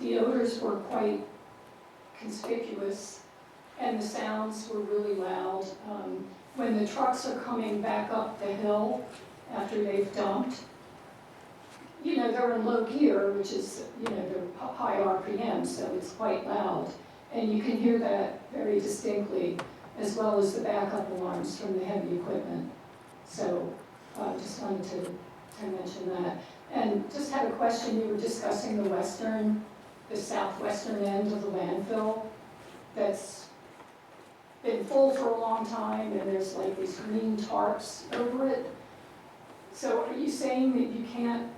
the odors were quite conspicuous, and the sounds were really loud. When the trucks are coming back up the hill after they've dumped, they're in low gear, which is, they're high RPM, so it's quite loud. And you can hear that very distinctly, as well as the backup alarms from the heavy equipment. So just wanted to mention that. And just had a question, you were discussing the southwestern end of the landfill that's been full for a long time, and there's like these green tarps over it. So are you saying that you can't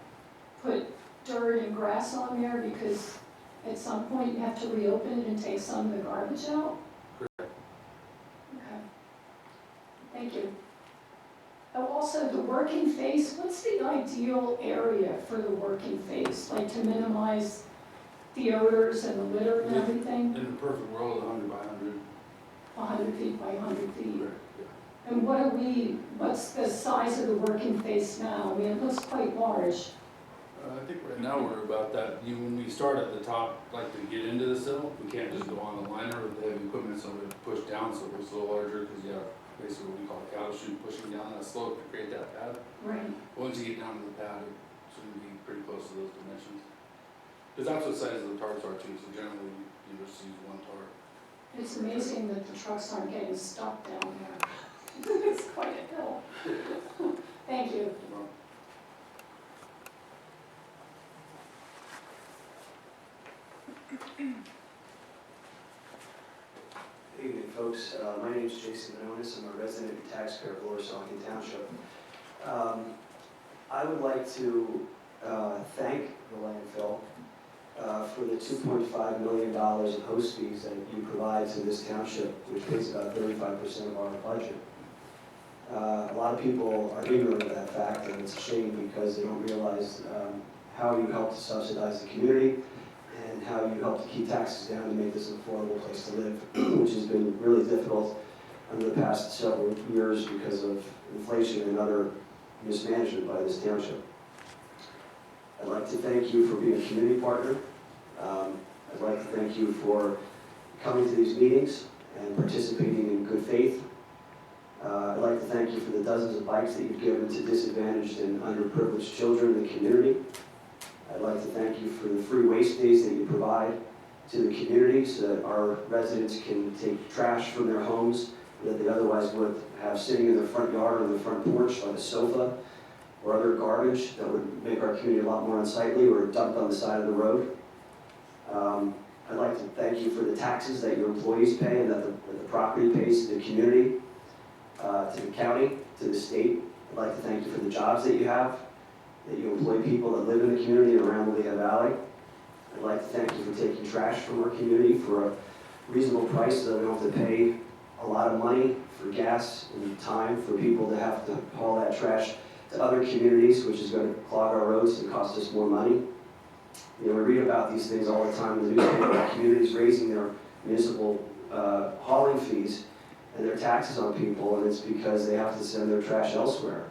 put dirt and grass on there because at some point you have to reopen it and take some of the garbage out? Correct. Okay. Thank you. Oh, also, the working face, what's the ideal area for the working face? Like to minimize the odors and the litter and everything? In the perfect world, 100 by 100. 100 feet by 100 feet. Correct, yeah. And what's the size of the working face now? I mean, it looks quite large. I think right now we're about that. When we start at the top, like to get into the sill, we can't just go on the liner with the heavy equipment, so we push down, so it's a little larger, because you have basically what we call a cattle chute pushing down that slope to create that pad. Right. Once you get down to the pad, it shouldn't be pretty close to those dimensions. Because that's what size the tarps are too, so generally you just use one tarp. It's amazing that the trucks aren't getting stuck down there. It's quite a hill. Thank you. folks. My name is Jason Banonis. I'm a resident and taxpayer of Lower Saucon Township. I would like to thank the landfill for the $2.5 million in host fees that you provide to this township, which pays about 35% of our budget. A lot of people are ignorant of that fact, and it's a shame because they don't realize how you help to subsidize the community and how you help to keep taxes down to make this an affordable place to live, which has been really difficult over the past several years because of inflation and other mismanagement by this township. I'd like to thank you for being a community partner. I'd like to thank you for coming to these meetings and participating in good faith. I'd like to thank you for the dozens of bikes that you've given to disadvantaged and underprivileged children in the community. I'd like to thank you for the free waste days that you provide to the community so that our residents can take trash from their homes that they otherwise would have sitting in their front yard or on their front porch, like a sofa or other garbage that would make our community a lot more unsightly or dumped on the side of the road. I'd like to thank you for the taxes that your employees pay and that the property pays to the community, to the county, to the state. I'd like to thank you for the jobs that you have, that you employ people that live in the community and around the Lehigh Valley. I'd like to thank you for taking trash from our community for a reasonable price so that we don't have to pay a lot of money for gas and time for people to have to haul that trash to other communities, which is going to clog our roads and cost us more money. You know, we read about these things all the time in the newspaper, communities raising their municipal hauling fees and their taxes on people, and it's because they have to send their trash elsewhere.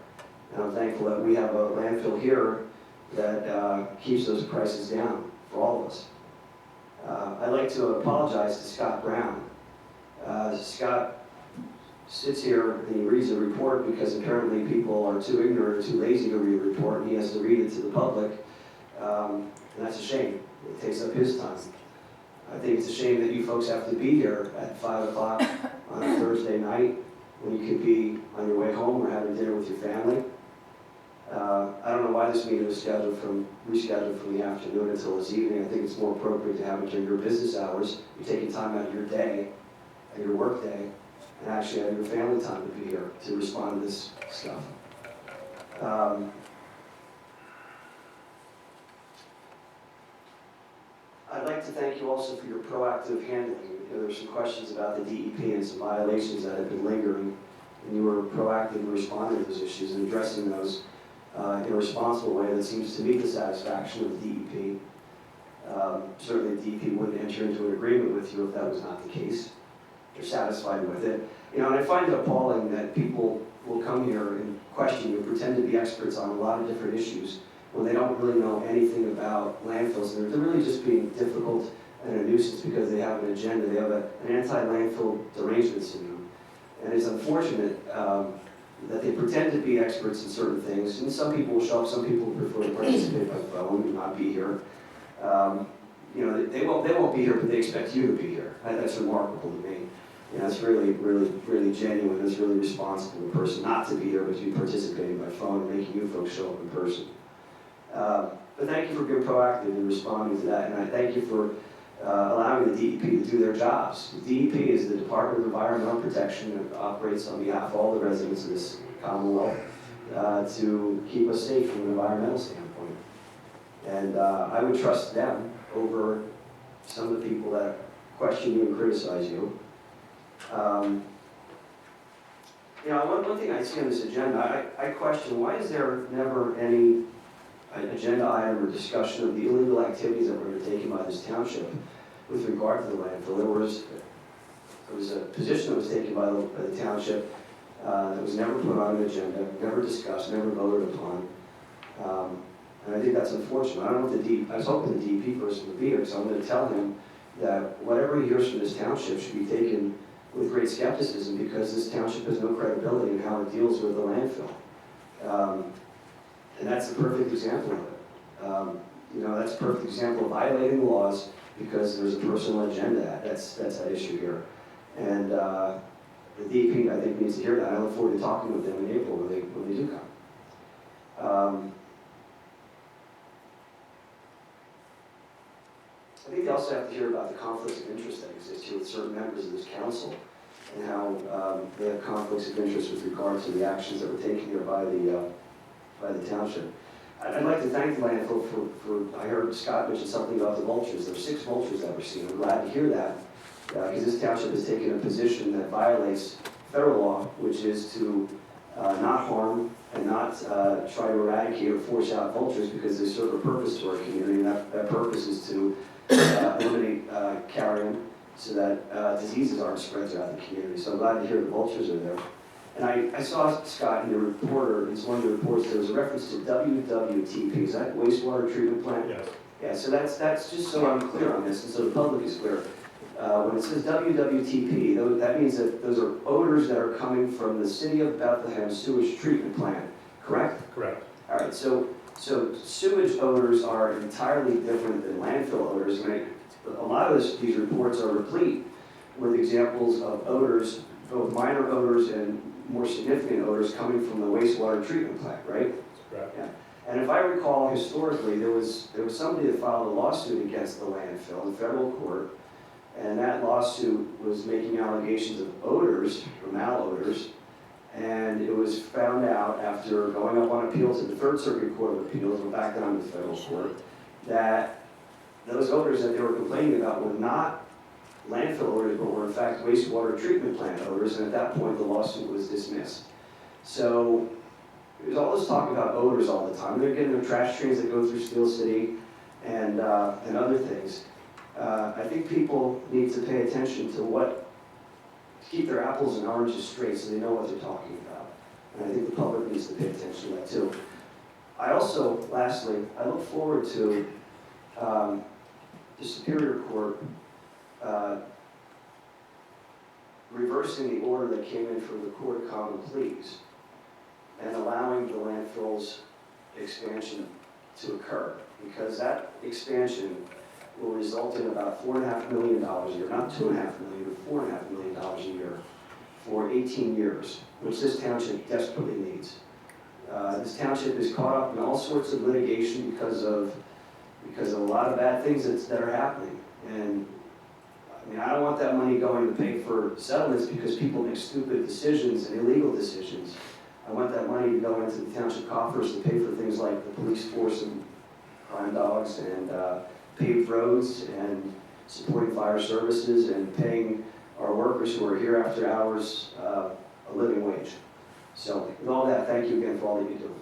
And I'm thankful that we have a landfill here that keeps those prices down for all of us. I'd like to apologize to Scott Brown. Scott sits here and he reads a report because apparently people are too ignorant or too lazy to read a report, and he has to read it to the public, and that's a shame. It takes up his time. I think it's a shame that you folks have to be here at 5 o'clock on a Thursday night when you could be on your way home or having dinner with your family. I don't know why this meeting was rescheduled from the afternoon until this evening. I think it's more appropriate to have it during your business hours. You're taking time out of your day, and your work day, and actually have your family time to be here to respond to this stuff. I'd like to thank you also for your proactive handling. You know, there were some questions about the DEP and some violations that have been lingering, and you were proactive in responding to those issues and addressing those in a responsible way that seems to meet the satisfaction of the DEP. Certainly the DEP wouldn't enter into an agreement with you if that was not the case. They're satisfied with it. You know, and I find it appalling that people will come here and question you, pretend to be experts on a lot of different issues when they don't really know anything about landfills. And they're really just being difficult and a nuisance because they have an agenda. They have an anti-landfill derangement syndrome. And it's unfortunate that they pretend to be experts in certain things. And some people will show up, some people prefer to participate by phone and not be here. You know, they won't be here, but they expect you to be here. That's remarkable to me. You know, it's really, really, really genuine. It's really responsible of a person not to be here, but to be participating by phone and making you folks show up in person. But thank you for being proactive in responding to that, and I thank you for allowing the DEP to do their jobs. The DEP is the Department of Environmental Protection that operates on behalf of all the residents of this Commonwealth to keep us safe from an environmental standpoint. And I would trust them over some of the people that question you and criticize you. You know, one thing I see on this agenda, I question why is there never any agenda item or discussion of the illegal activities that were undertaken by this township with regard to the landfill. There was a position that was taken by the township that was never put on an agenda, never discussed, never voted upon. And I think that's unfortunate. I don't know if I was hoping the DEP person would be here, so I'm going to tell him that whatever he hears from this township should be taken with great skepticism because this township has no credibility in how it deals with the landfill. And that's a perfect example of it. You know, that's a perfect example of violating the laws because there's a personal agenda. That's that issue here. And the DEP, I think, needs to hear that. I look forward to talking with them in April when they do come. I think they also have to hear about the conflicts of interest that exist here with certain members of this council and how they have conflicts of interest with regard to the actions that were taken here by the township. I'd like to thank the landfill for, I heard Scott mention something about the vultures. There were 6 vultures that were seen. I'm glad to hear that, because this township has taken a position that violates federal law, which is to not harm and not try to eradicate or force out vultures, because they serve a purpose to our community, and that purpose is to eliminate carrion so that diseases aren't spread throughout the community. So I'm glad to hear the vultures are there. And I saw, Scott, in the reporter, it's one of the reports, there was a reference to WWTP. Is that wastewater treatment plant? Yes. Yeah, so that's just so I'm clear on this, and so the public is clear. When it says WWTP, that means that those are odors that are coming from the city of Bethlehem sewage treatment plant, correct? Correct. All right, so sewage odors are entirely different than landfill odors. And a lot of these reports are replete with examples of odors, both minor odors and more significant odors coming from the wastewater treatment plant, right? Correct. Yeah. And if I recall historically, there was somebody that filed a lawsuit against the landfill in federal court, and that lawsuit was making allegations of odors, or malodors, and it was found out after going up on appeal to the Third Circuit Court of Appeals, and back down to the federal court, that those odors that they were complaining about were not landfill odors, but were in fact wastewater treatment plant odors, and at that point the lawsuit was dismissed. So there's all this talk about odors all the time. They're getting the trash trains that go through Steel City and other things. I think people need to pay attention to keep their apples and oranges straight so they know what they're talking about. And I think the public needs to pay attention to that too. I also, lastly, I look forward to the Superior Court reversing the order that came in from the Court of Common Pleas and allowing the landfill's expansion to occur, because that expansion will result in about $4.5 million a year, not $2.5 million, but $4.5 million a year for 18 years, which this township desperately needs. This township is caught up in all sorts of litigation because of a lot of bad things that are happening. And I mean, I don't want that money going to pay for settlements because people make stupid decisions and illegal decisions. I want that money to go into the township coffers to pay for things like the police force and crime dogs and paved roads and supporting fire services and paying our workers who are here after hours a living wage. So with all that, thank you again for all that you do.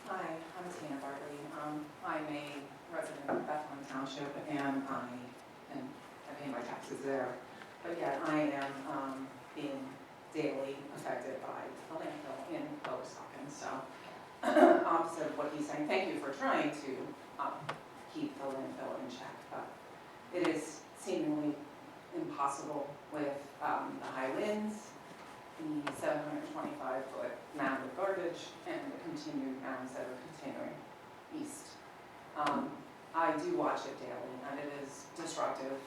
Hi, I'm Tina Bartley. I'm a resident of Bethlehem Township, and I pay my taxes there. But yet I am being daily affected by the landfill in Bowestocken. So opposite of what he's saying, thank you for trying to keep the landfill in check. But it is seemingly impossible with the high winds, the 725-foot mound of garbage, and the continued mounds that are continuing east. I do watch it daily, and it is disruptive.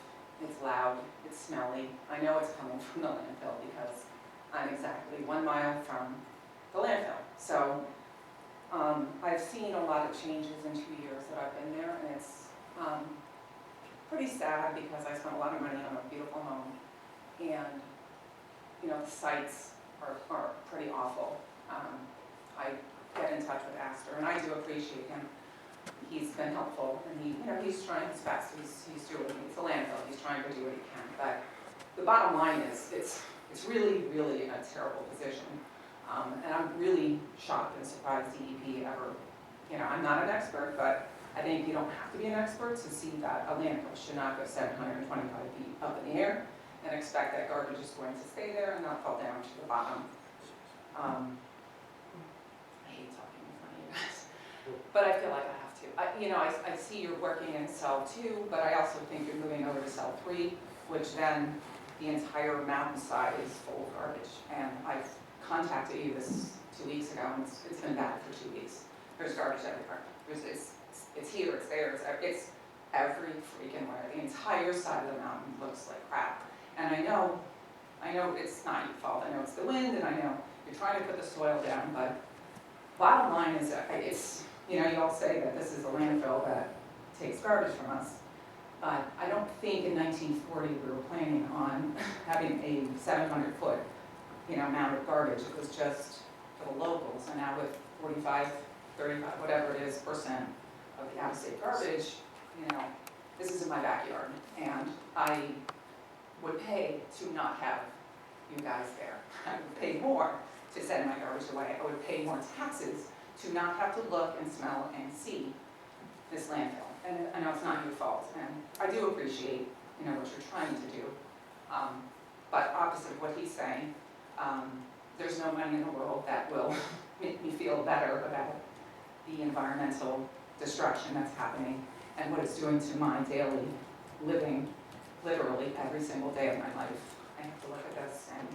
It's loud, it's smelly. I know it's coming from the landfill because I'm exactly 1 mile from the landfill. So I've seen a lot of changes in 2 years that I've been there, and it's pretty sad because I spent a lot of money on a beautiful home, and you know, the sites are pretty awful. I get in touch with Astor, and I do appreciate him. He's been helpful, and he's trying his best. He's doing, it's a landfill, he's trying to do what he can. But the bottom line is, it's really, really in a terrible position. And I'm really shocked and surprised DEP ever, you know, I'm not an expert, but I think you don't have to be an expert to see that a landfill should not go 725 feet up in the air and expect that garbage is going to stay there and not fall down to the bottom. I hate talking in front of you guys, but I feel like I have to. I see you're working in cell 2, but I also think you're moving over to cell 3, which then the entire mountainside is full of garbage. And I've contacted you this 2 weeks ago, and it's been bad for 2 weeks. There's garbage everywhere. It's here, it's there, it's every freaking where. The entire side of the mountain looks like crap. And I know it's not your fault. I know it's the wind, and I know you're trying to put the soil down, but bottom line is, it's, you know, you all say that this is a landfill that takes garbage from us. But I don't think in 1940 we were planning on having a 700-foot, you know, amount of garbage. It was just for the locals. And now with 45, 35, whatever it is, percent of the out-of-state garbage, you know, this is in my backyard. And I would pay to not have you guys there. I would pay more to send my garbage away. I would pay more taxes to not have to look and smell and see this landfill. And I know it's not your fault, and I do appreciate, you know, what you're trying to do. But opposite of what he's saying, there's no money in the world that will make me feel better about the environmental destruction that's happening and what it's doing to my daily living, literally every single day of my life. I have to look at this, and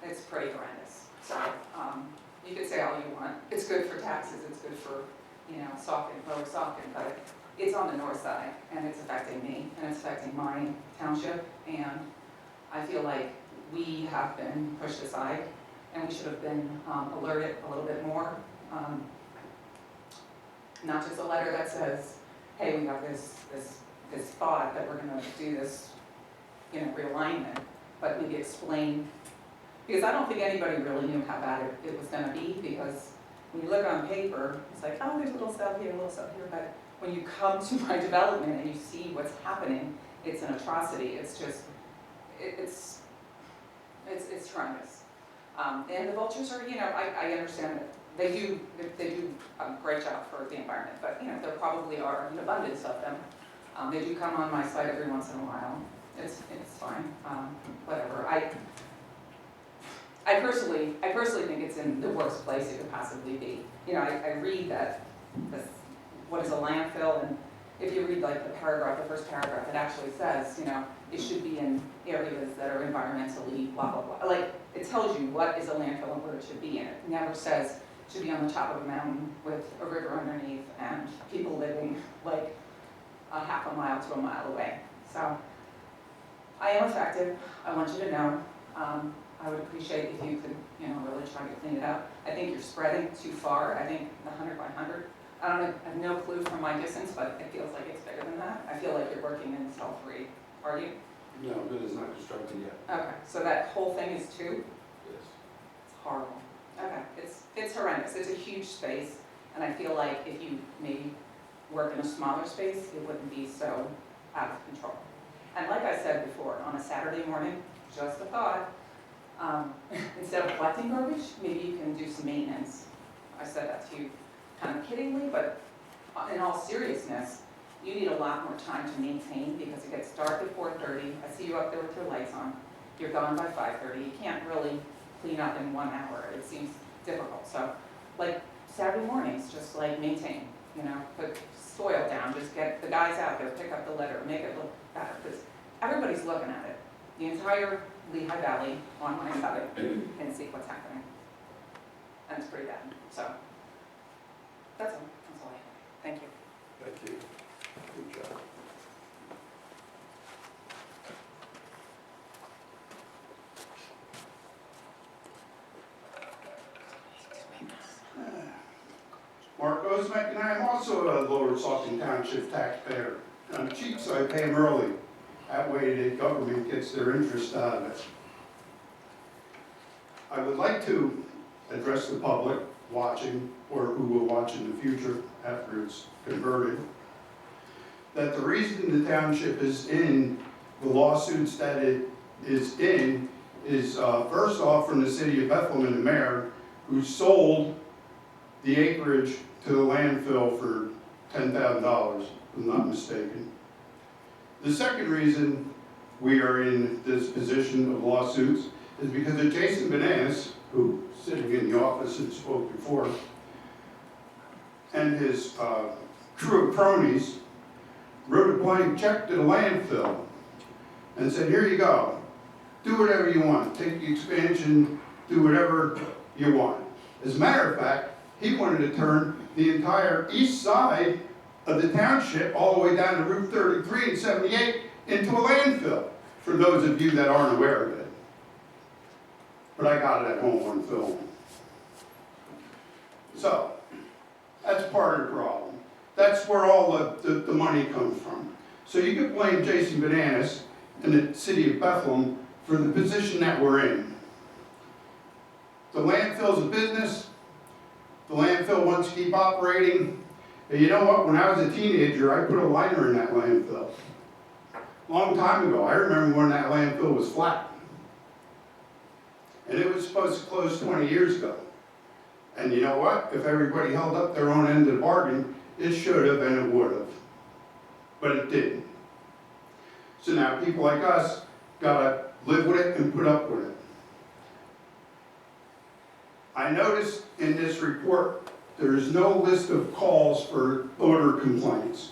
it's pretty horrendous. So you could say all you want. It's good for taxes, it's good for, you know, lower Saucon, but it's on the north side, and it's affecting me, and it's affecting my township, and I feel like we have been pushed aside, and we should have been alerted a little bit more. Not just a letter that says, hey, we got this thought that we're gonna do this, you know, realignment, but maybe explain, because I don't think anybody really knew how bad it was gonna be, because when you look on paper, it's like, oh, there's a little stuff here, but when you come to my development and you see what's happening, it's an atrocity. It's just, it's horrendous. And the vultures are, you know, I understand that they do a great job for the environment, but, you know, there probably are an abundance of them. They do come on my site every once in a while. It's fine, whatever. I personally think it's in the worst place it could possibly be. You know, I read that what is a landfill, and if you read like the first paragraph, it actually says, you know, it should be in areas that are environmentally blah, blah, blah. Like, it tells you what is a landfill and where it should be in it. It never says it should be on the top of a mountain with a river underneath and people living like a half a mile to a mile away. So, I am affected. I want you to know. I would appreciate if you could, you know, really try to clean it up. I think you're spreading too far. I think the 100 by 100. I have no clue from my distance, but it feels like it's bigger than that. I feel like you're working in cell 3. Are you? No, it is not constructed yet. Okay, so that whole thing is 2? Yes. It's horrible. Okay, it's horrendous. It's a huge space, and I feel like if you maybe work in a smaller space, it wouldn't be so out of control. And like I said before, on a Saturday morning, just a thought, instead of collecting garbage, maybe you can do some maintenance. I said that to you kind of kiddingly, but in all seriousness, you need a lot more time to maintain because it gets dark at 4:30. I see you up there with your lights on. You're gone by 5:30. You can't really clean up in 1 hour. It seems difficult. So, like Saturday mornings, just like maintain, you know, put soil down, just get the guys out there, pick up the litter, make it look better, because everybody's looking at it. The entire Lehigh Valley on my side can see what's happening. And it's pretty bad. So, that's all I have. Thank you. Thank you. Good job. Mark Osmek, and I am also a Lower Saucon Township taxpayer. I'm cheap, so I pay them early. That way the government gets their interest out of it. I would like to address the public watching, or who will watch in the future after it's converted, that the reason the township is in the lawsuits that it is in is first off from the city of Bethlehem and the mayor, who sold the acreage to the landfill for $10,000, if I'm not mistaken. The second reason we are in this position of lawsuits is because of Jason Banonis, who sitting in the office and spoke before, and his crew of cronies wrote a blank check to the landfill and said, here you go, do whatever you want, take the expansion, do whatever you want. As a matter of fact, he wanted to turn the entire east side of the township all the way down to Route 33 and 78 into a landfill, for those of you that aren't aware of it. But I got it at home on film. So, that's part of the problem. That's where all the money comes from. So you could blame Jason Banonis and the city of Bethlehem for the position that we're in. The landfill's a business. The landfill wants to keep operating. And you know what? When I was a teenager, I put a liner in that landfill. Long time ago. I remember when that landfill was flat. And it was supposed to close 20 years ago. And you know what? If everybody held up their own end of the bargain, it should have and it would have. But it didn't. So now people like us gotta live with it and put up with it. I noticed in this report, there's no list of calls for odor complaints.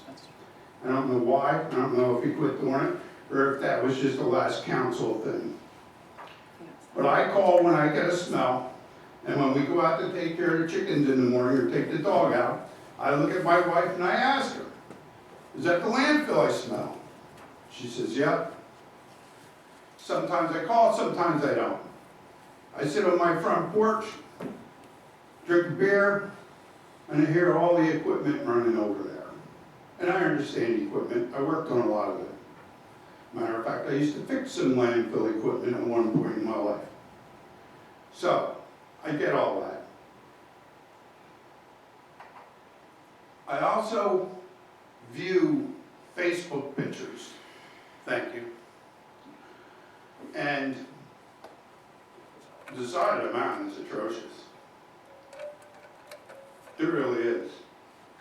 I don't know why, I don't know if he quit doing it, or if that was just a last council thing. But I call when I get a smell, and when we go out to take care of the chickens in the morning or take the dog out, I look at my wife and I ask her, is that the landfill I smell? She says, yep. Sometimes I call, sometimes I don't. I sit on my front porch, drink a beer, and I hear all the equipment running over there. And I understand equipment, I worked on a lot of it. Matter of fact, I used to fix some landfill equipment at one point in my life. So, I get all that. I also view Facebook pictures. Thank you. And the side of the mountain is atrocious. It really is.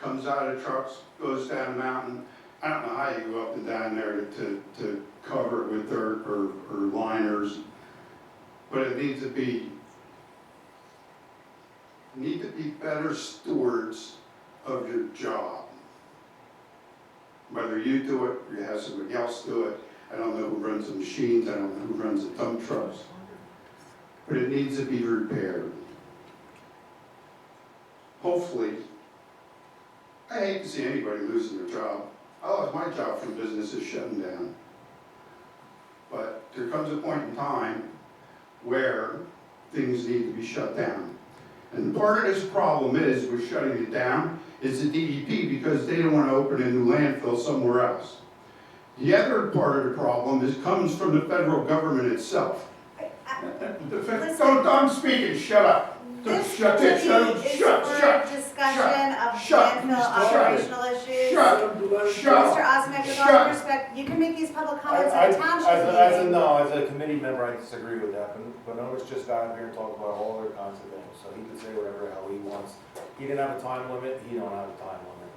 Comes out of trucks, goes down the mountain. I don't know how you go up and down there to cover it with dirt or liners, but it needs to be, better stewards of your job. Whether you do it or you have somebody else do it. I don't know who runs the machines, I don't know who runs the dump trucks, but it needs to be repaired. Hopefully, I hate to see anybody losing their job. I lost my job from businesses shutting down. But there comes a point in time where things need to be shut down. And part of this problem is, with shutting it down, is the DEP, because they don't want to open a new landfill somewhere else. The other part of the problem comes from the federal government itself. I'm speaking, shut up. This Shut committee it, shut, is shut, for shut, discussion of shut, landfill shut, operational issues. shut, Mr. Osmek, with all shut. due respect, you can make these public comments at a township meeting. As a committee member, I disagree with that, but Banonis just got up here and talked about all other kinds of things, so he can say whatever the hell he wants. He didn't have a time limit, he don't have a time limit.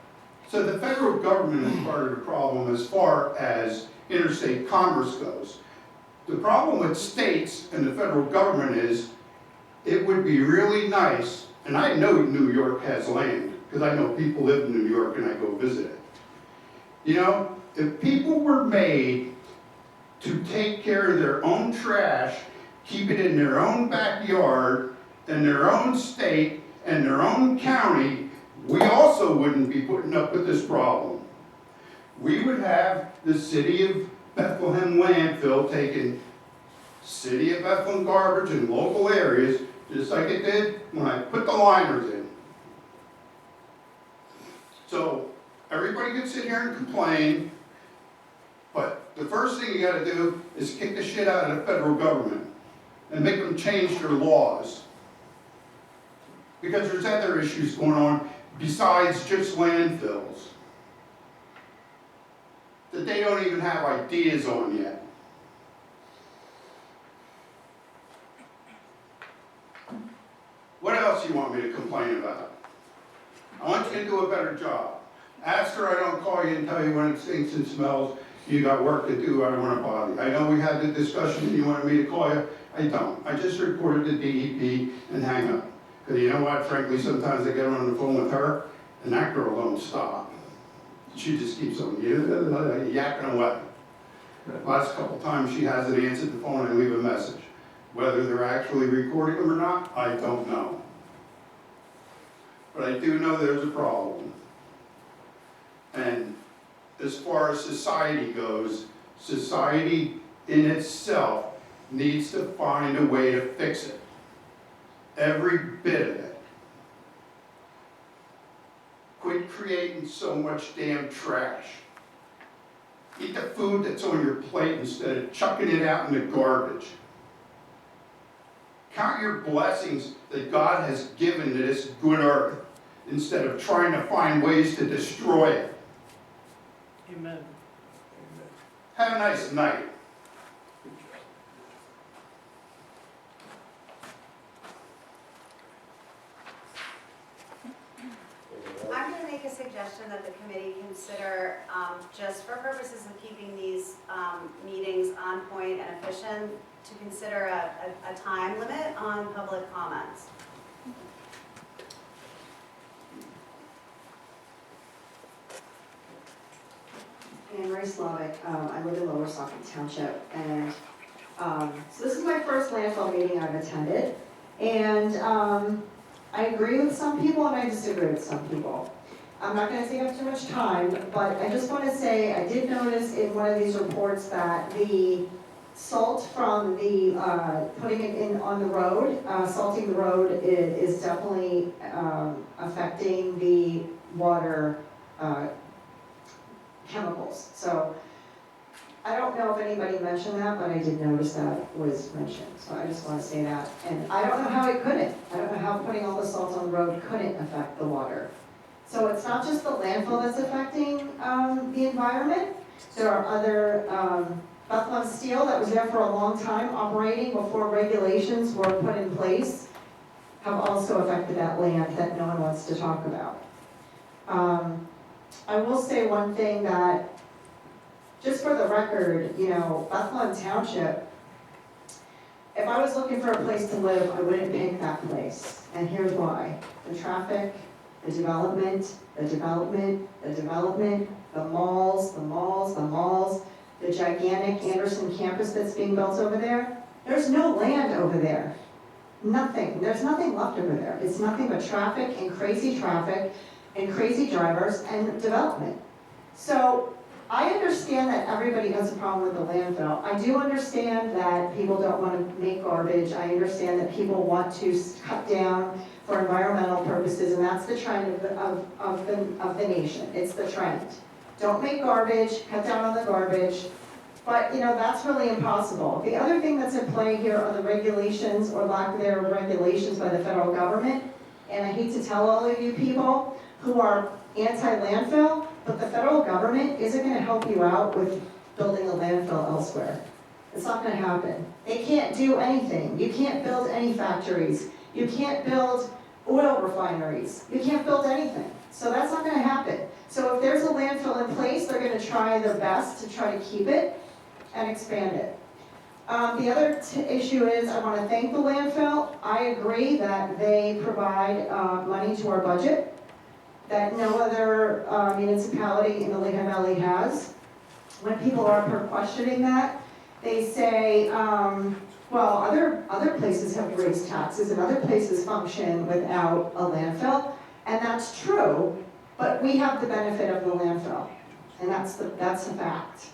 So the federal government is part of the problem as far as interstate commerce goes. The problem with states and the federal government is, it would be really nice, and I know New York has land, because I know people live in New York and I go visit it. You know, if people were made to take care of their own trash, keep it in their own backyard, in their own state, and their own county, we also wouldn't be putting up with this problem. We would have the city of Bethlehem landfill taking city of Bethlehem garbage in local areas, just like it did when I put the liners in. So everybody can sit here and complain, but the first thing you gotta do is kick the shit out of the federal government and make them change their laws. Because there's other issues going on besides just landfills that they don't even have ideas on yet. What else do you want me to complain about? I want you to do a better job. Astor, I don't call you and tell you when it stinks and smells. You got work to do, I don't want to bother you. I know we had the discussion and you wanted me to call you. I don't. I just reported to DEP and hang up. Because you know what, frankly, sometimes I get on the phone with her and that girl don't stop. She just keeps on yapping away. Last couple times she hasn't answered the phone and leave a message. Whether they're actually recording them or not, I don't know. But I do know there's a problem. And as far as society goes, society in itself needs to find a way to fix it. Every bit of it. creating so much damn trash. Eat the food that's on your plate instead of chucking it out in the garbage. Count your blessings that God has given to this good earth instead of trying to find ways to destroy it. Amen. Have a nice night. I'm going to make a suggestion that the committee consider, just for purposes of keeping these meetings on point and efficient, to consider a time limit on public comments. Ann Marie Slovack, I live in Lower Saukey Township, and so this is my first landfill meeting I've attended, and I agree with some people and I disagree with some people. I'm not going to take up too much time, but I just want to say I did notice in one of these reports that the salt from the putting it in on the road, salting the road is definitely affecting the water chemicals. So I don't know if anybody mentioned that, but I did notice that was mentioned. So I just want to say that. And I don't know how it couldn't. I don't know how putting all the salt on the road couldn't affect the water. So it's not just the landfill that's affecting the environment. There are other, Bethlehem Steel that was there for a long time operating before regulations were put in place have also affected that land that no one wants to talk about. I will say one thing that, just for the record, you know, Bethlehem Township, if I was looking for a place to live, I wouldn't pick that place. And here's why. The traffic, the development, the development, the development, the malls, the malls, the malls, the gigantic Anderson campus that's being built over there. There's no land over there. Nothing. There's nothing left over there. It's nothing but traffic and crazy drivers and development. So I understand that everybody has a problem with the landfill. I do understand that people don't want to make garbage. I understand that people want to cut down for environmental purposes, and that's the trend of the nation. It's the trend. Don't make garbage, cut down on the garbage. But, you know, that's really impossible. The other thing that's in play here are the regulations or lack thereof regulations by the federal government. And I hate to tell all of you people who are anti-landfill, but the federal government isn't going to help you out with building a landfill elsewhere. It's not going to happen. They can't do anything. You can't build any factories. You can't build oil refineries. You can't build anything. So that's not going to happen. So if there's a landfill in place, they're going to try their best to try to keep it and expand it. The other issue is I want to thank the landfill. I agree that they provide money to our budget that no other municipality in the Lehigh Valley has. When people are questioning that, they say, well, other places have raised taxes and other places function without a landfill, and that's true, but we have the benefit of the landfill, and that's a fact.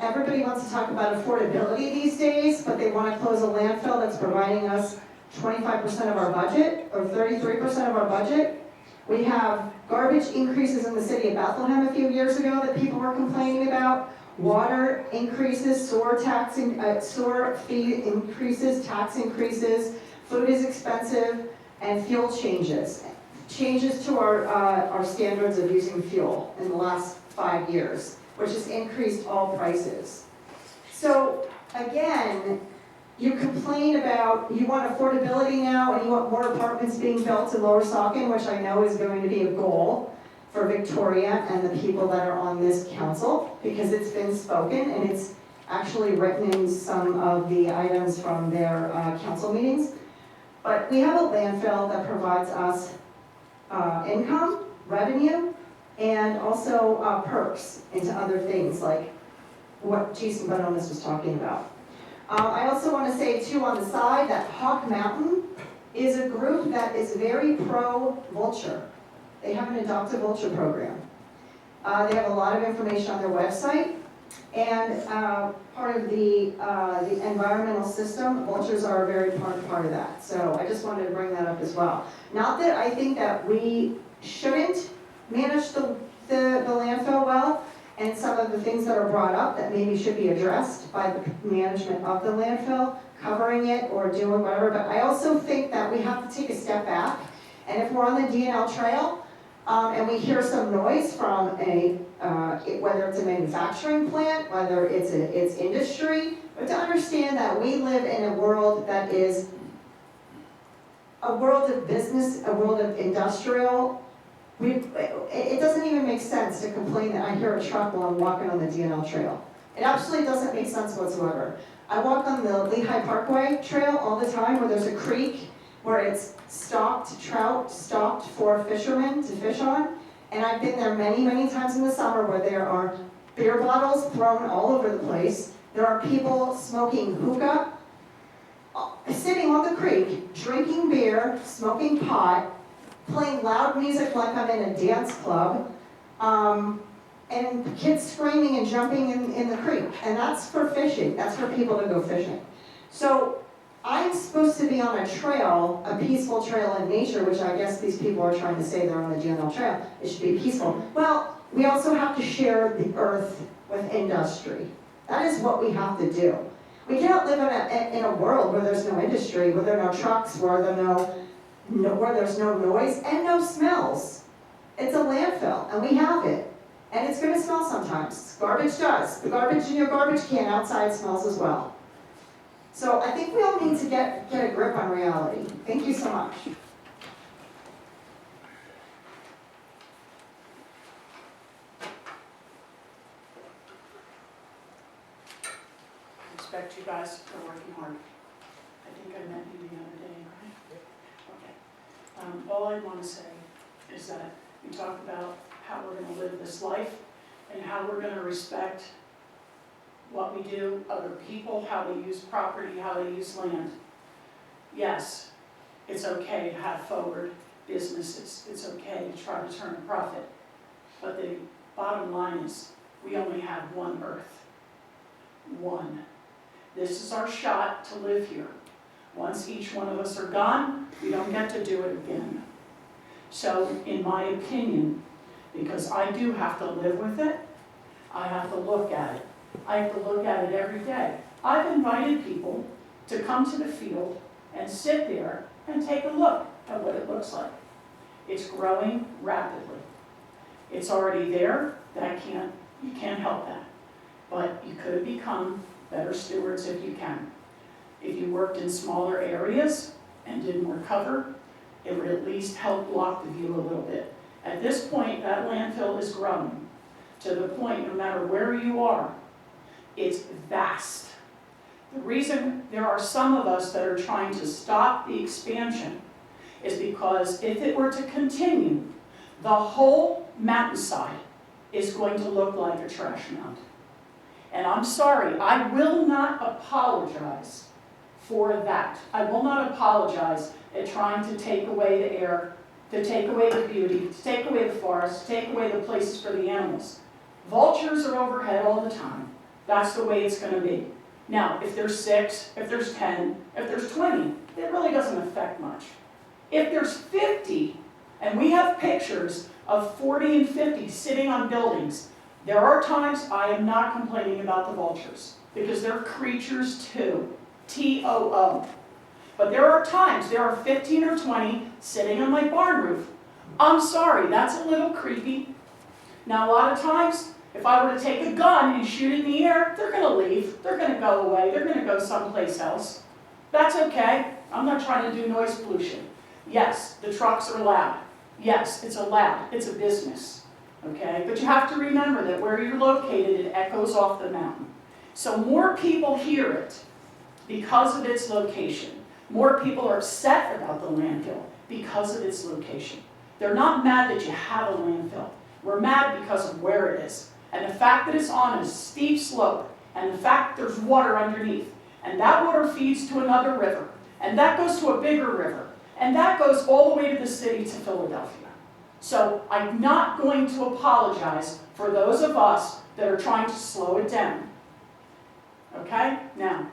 Everybody wants to talk about affordability these days, but they want to close a landfill that's providing us 25% of our budget, or 33% of our budget. We have garbage increases in the city of Bethlehem a few years ago that people were complaining about. Water increases, sewer fee increases, tax increases, food is expensive, and fuel changes. Changes to our standards of using fuel in the last 5 years, which has increased all prices. So again, you complain about, you want affordability now and you want more apartments being built in Lower Saukey, which I know is going to be a goal for Victoria and the people that are on this council, because it's been spoken and it's actually written in some of the items from their council meetings. But we have a landfill that provides us income, revenue, and also perks into other things like what Jason Banonis was talking about. I also want to say too on the side that Hawk Mountain is a group that is very pro-vulture. They have an adoptive vulture program. They have a lot of information on their website, and part of the environmental system, vultures are a very part of that. So I just wanted to bring that up as well. Not that I think that we shouldn't manage the landfill well, and some of the things that are brought up that maybe should be addressed by the management of the landfill, covering it or doing whatever, but I also think that we have to take a step back, and if we're on the D&L trail, and we hear some noise from whether it's a manufacturing plant, whether it's industry, but to understand that we live in a world that is a world of business, a world of industrial. It doesn't even make sense to complain that I hear a truck while I'm walking on the D&L trail. It absolutely doesn't make sense whatsoever. I walk on the Lehigh Parkway trail all the time where there's a creek where it's stocked trout, stocked for fishermen to fish on. And I've been there many, many times in the summer where there are beer bottles thrown all over the place. There are people smoking hookah, sitting on the creek, drinking beer, smoking pot, playing loud music like I'm in a dance club, and kids screaming and jumping in the creek. And that's for fishing. That's for people to go fishing. So I'm supposed to be on a trail, a peaceful trail in nature, which I guess these people are trying to say they're on the GNL trail. It should be peaceful. Well, we also have to share the earth with industry. That is what we have to do. We cannot live in a world where there's no industry, where there are no trucks, where there's no noise and no smells. It's a landfill, and we have it. And it's going to smell sometimes. Garbage does. The garbage in your garbage can outside smells as well. So I think we all need to get a grip on reality. Thank you so much. I respect you guys for working hard. I think I met you the other day, right? Okay. All I want to say is that we talked about how we're going to live this life and how we're going to respect what we do, other people, how they use property, how they use land. Yes, it's okay to have forward businesses. It's okay to try to turn a profit. But the bottom line is we only have one earth. One. This is our shot to live here. Once each one of us are gone, we don't get to do it again. So, in my opinion, because I do have to live with it, I have to look at it. I have to look at it every day. I've invited people to come to the field and sit there and take a look at what it looks like. It's growing rapidly. It's already there. You can't help that. But you could become better stewards if you can. If you worked in smaller areas and did more cover, it would at least help block the view a little bit. At this point, that landfill is growing to the point, no matter where you are, it's vast. The reason there are some of us that are trying to stop the expansion is because if it were to continue, the whole mountainside is going to look like a trash mound. And I'm sorry, I will not apologize for that. I will not apologize at trying to take away the air, to take away the beauty, to take away the forest, to take away the places for the animals. Vultures are overhead all the time. That's the way it's going to be. Now, if there's 6, if there's 10, if there's 20, it really doesn't affect much. If there's 50, and we have pictures of 40 and 50 sitting on buildings, there are times I am not complaining about the vultures, because they're creatures too. T-O-O. But there are times, there are 15 or 20 sitting on my barn roof. I'm sorry, that's a little creepy. Now, a lot of times, if I were to take a gun and shoot it in the air, they're going to leave. They're going to go away. They're going to go someplace else. That's okay. I'm not trying to do noise pollution. Yes, the trucks are loud. Yes, it's loud. It's a business. Okay? But you have to remember that where you're located, it echoes off the mountain. So more people hear it because of its location. More people are upset about the landfill because of its location. They're not mad that you have a landfill. We're mad because of where it is. And the fact that it's on a steep slope, and the fact there's water underneath, and that water feeds to another river, and that goes to a bigger river, and that goes all the way to the city to Philadelphia. So I'm not going to apologize for those of us that are trying to slow it down. Okay? Now,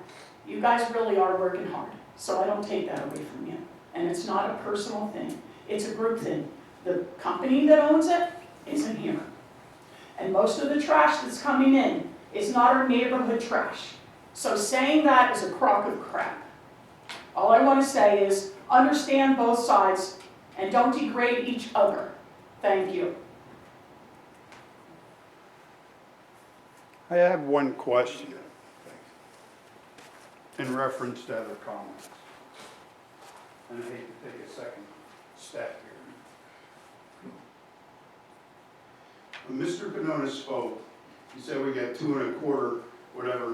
you guys really are working hard, so I don't take that away from you. And it's not a personal thing. It's a group thing. The company that owns it is in Hanover. And most of the trash that's coming in is not our neighborhood trash. So saying that is a crock of crap. All I want to say is understand both sides and don't degrade each other. Thank you. I have one question in reference to other comments. And I hate to take a second step here. When Mr. Banonis spoke, he said we get $2.25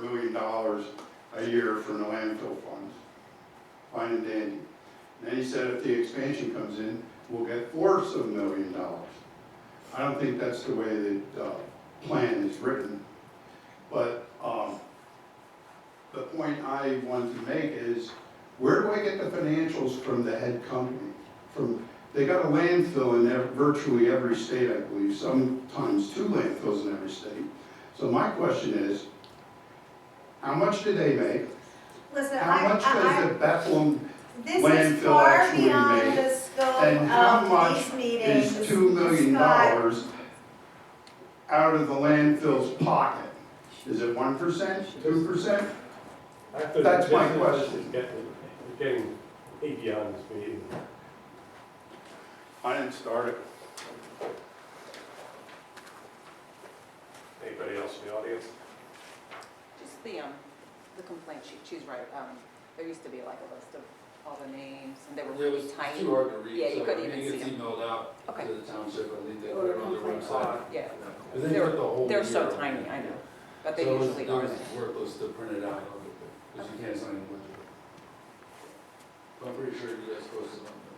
million a year from the landfill funds. Fine and dandy. And then he said if the expansion comes in, we'll get $250,000. I don't think that's the way the plan is written. But the point I want to make is, where do I get the financials from the head company? They got a landfill in virtually every state, I believe, sometimes 2 landfills in every state. So my question is, how much do they make? Listen, How much does the Bethlehem this is landfill far actually beyond make? the scope And how much of these meetings. is $2 million Scott, out of the landfill's pocket? Is it 1%, 2%? That's my question. We're getting way beyond this meeting. I didn't start it. Anybody else in the audience? Just the complaint sheet, she's right. There used to be like a list of all the names, and they were It really was tiny. too hard to read, Yeah, you so couldn't I mean, even it see gets them. emailed out Okay. to the township, I think they Or put it on their complaint website. Yeah, Because they put the whole they're so year on tiny, there. I know, but they So it was- usually are It there. was worthless to print it out, because you can't sign it with it. But I'm pretty sure you guys posted on the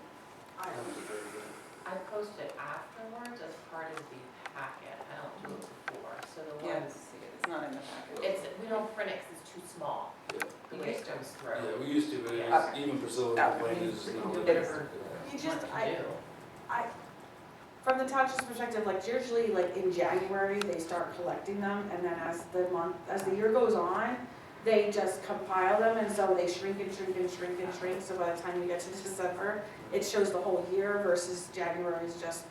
township website. I post it afterwards as part of the packet. I don't do it before, so the Yeah, ones, it's not in the packet. we don't print it 'cause it's too small. Yeah. The waste goes through. Yeah, we used to, but it Yeah. was, even Priscilla Okay. complained, it's just not like It this. hurt. You just, What to do. from the township's perspective, like usually like in January, they start collecting them, and then as the year goes on, they just compile them, and so they shrink and shrink and shrink and shrink, so by the time you get to December, it shows the whole year versus January is just,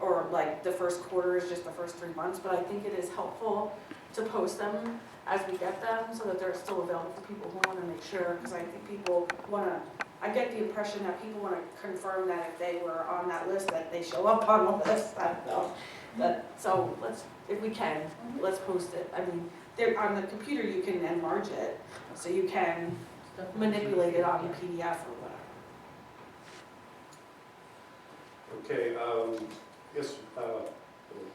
or like the first quarter is just the first 3 months, but I think it is helpful to post them as we get them, so that they're still available for people who wanna make sure, because I think people I get the impression that people wanna confirm that if they were on that list, that they show up on the list, I don't know. But, so if we can, let's post it. I mean, on the computer, you can enlarge it, so you can manipulate it on the PDF or whatever. Okay, I guess we'll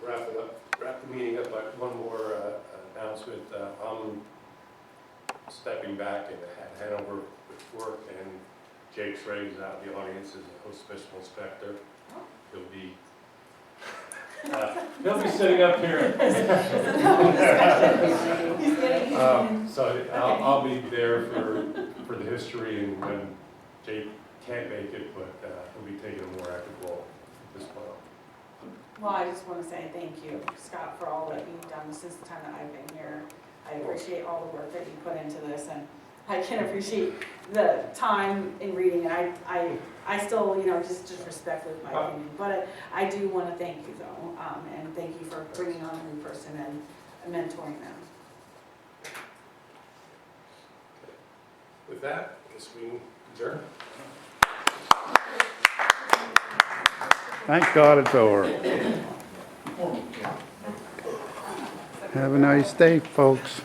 wrap the meeting up by one more announcement. I'm stepping back at Hanover with work, and Jake Schrage is out in the audience as a host special inspector. He'll be sitting up here. So I'll be there for the history and when Jake can't make it, but he'll be taking a more active role at this point. Well, I just wanna say thank you, Scott, for all that you've done since the time that I've been here. I appreciate all the work that you put into this, and I can appreciate the time in reading, and I still, just respect with my opinion, but I do want to thank you though, and thank you for bringing on a new person and mentoring them. With that, I guess we adjourn. Thank God it's over. Have a nice day, folks.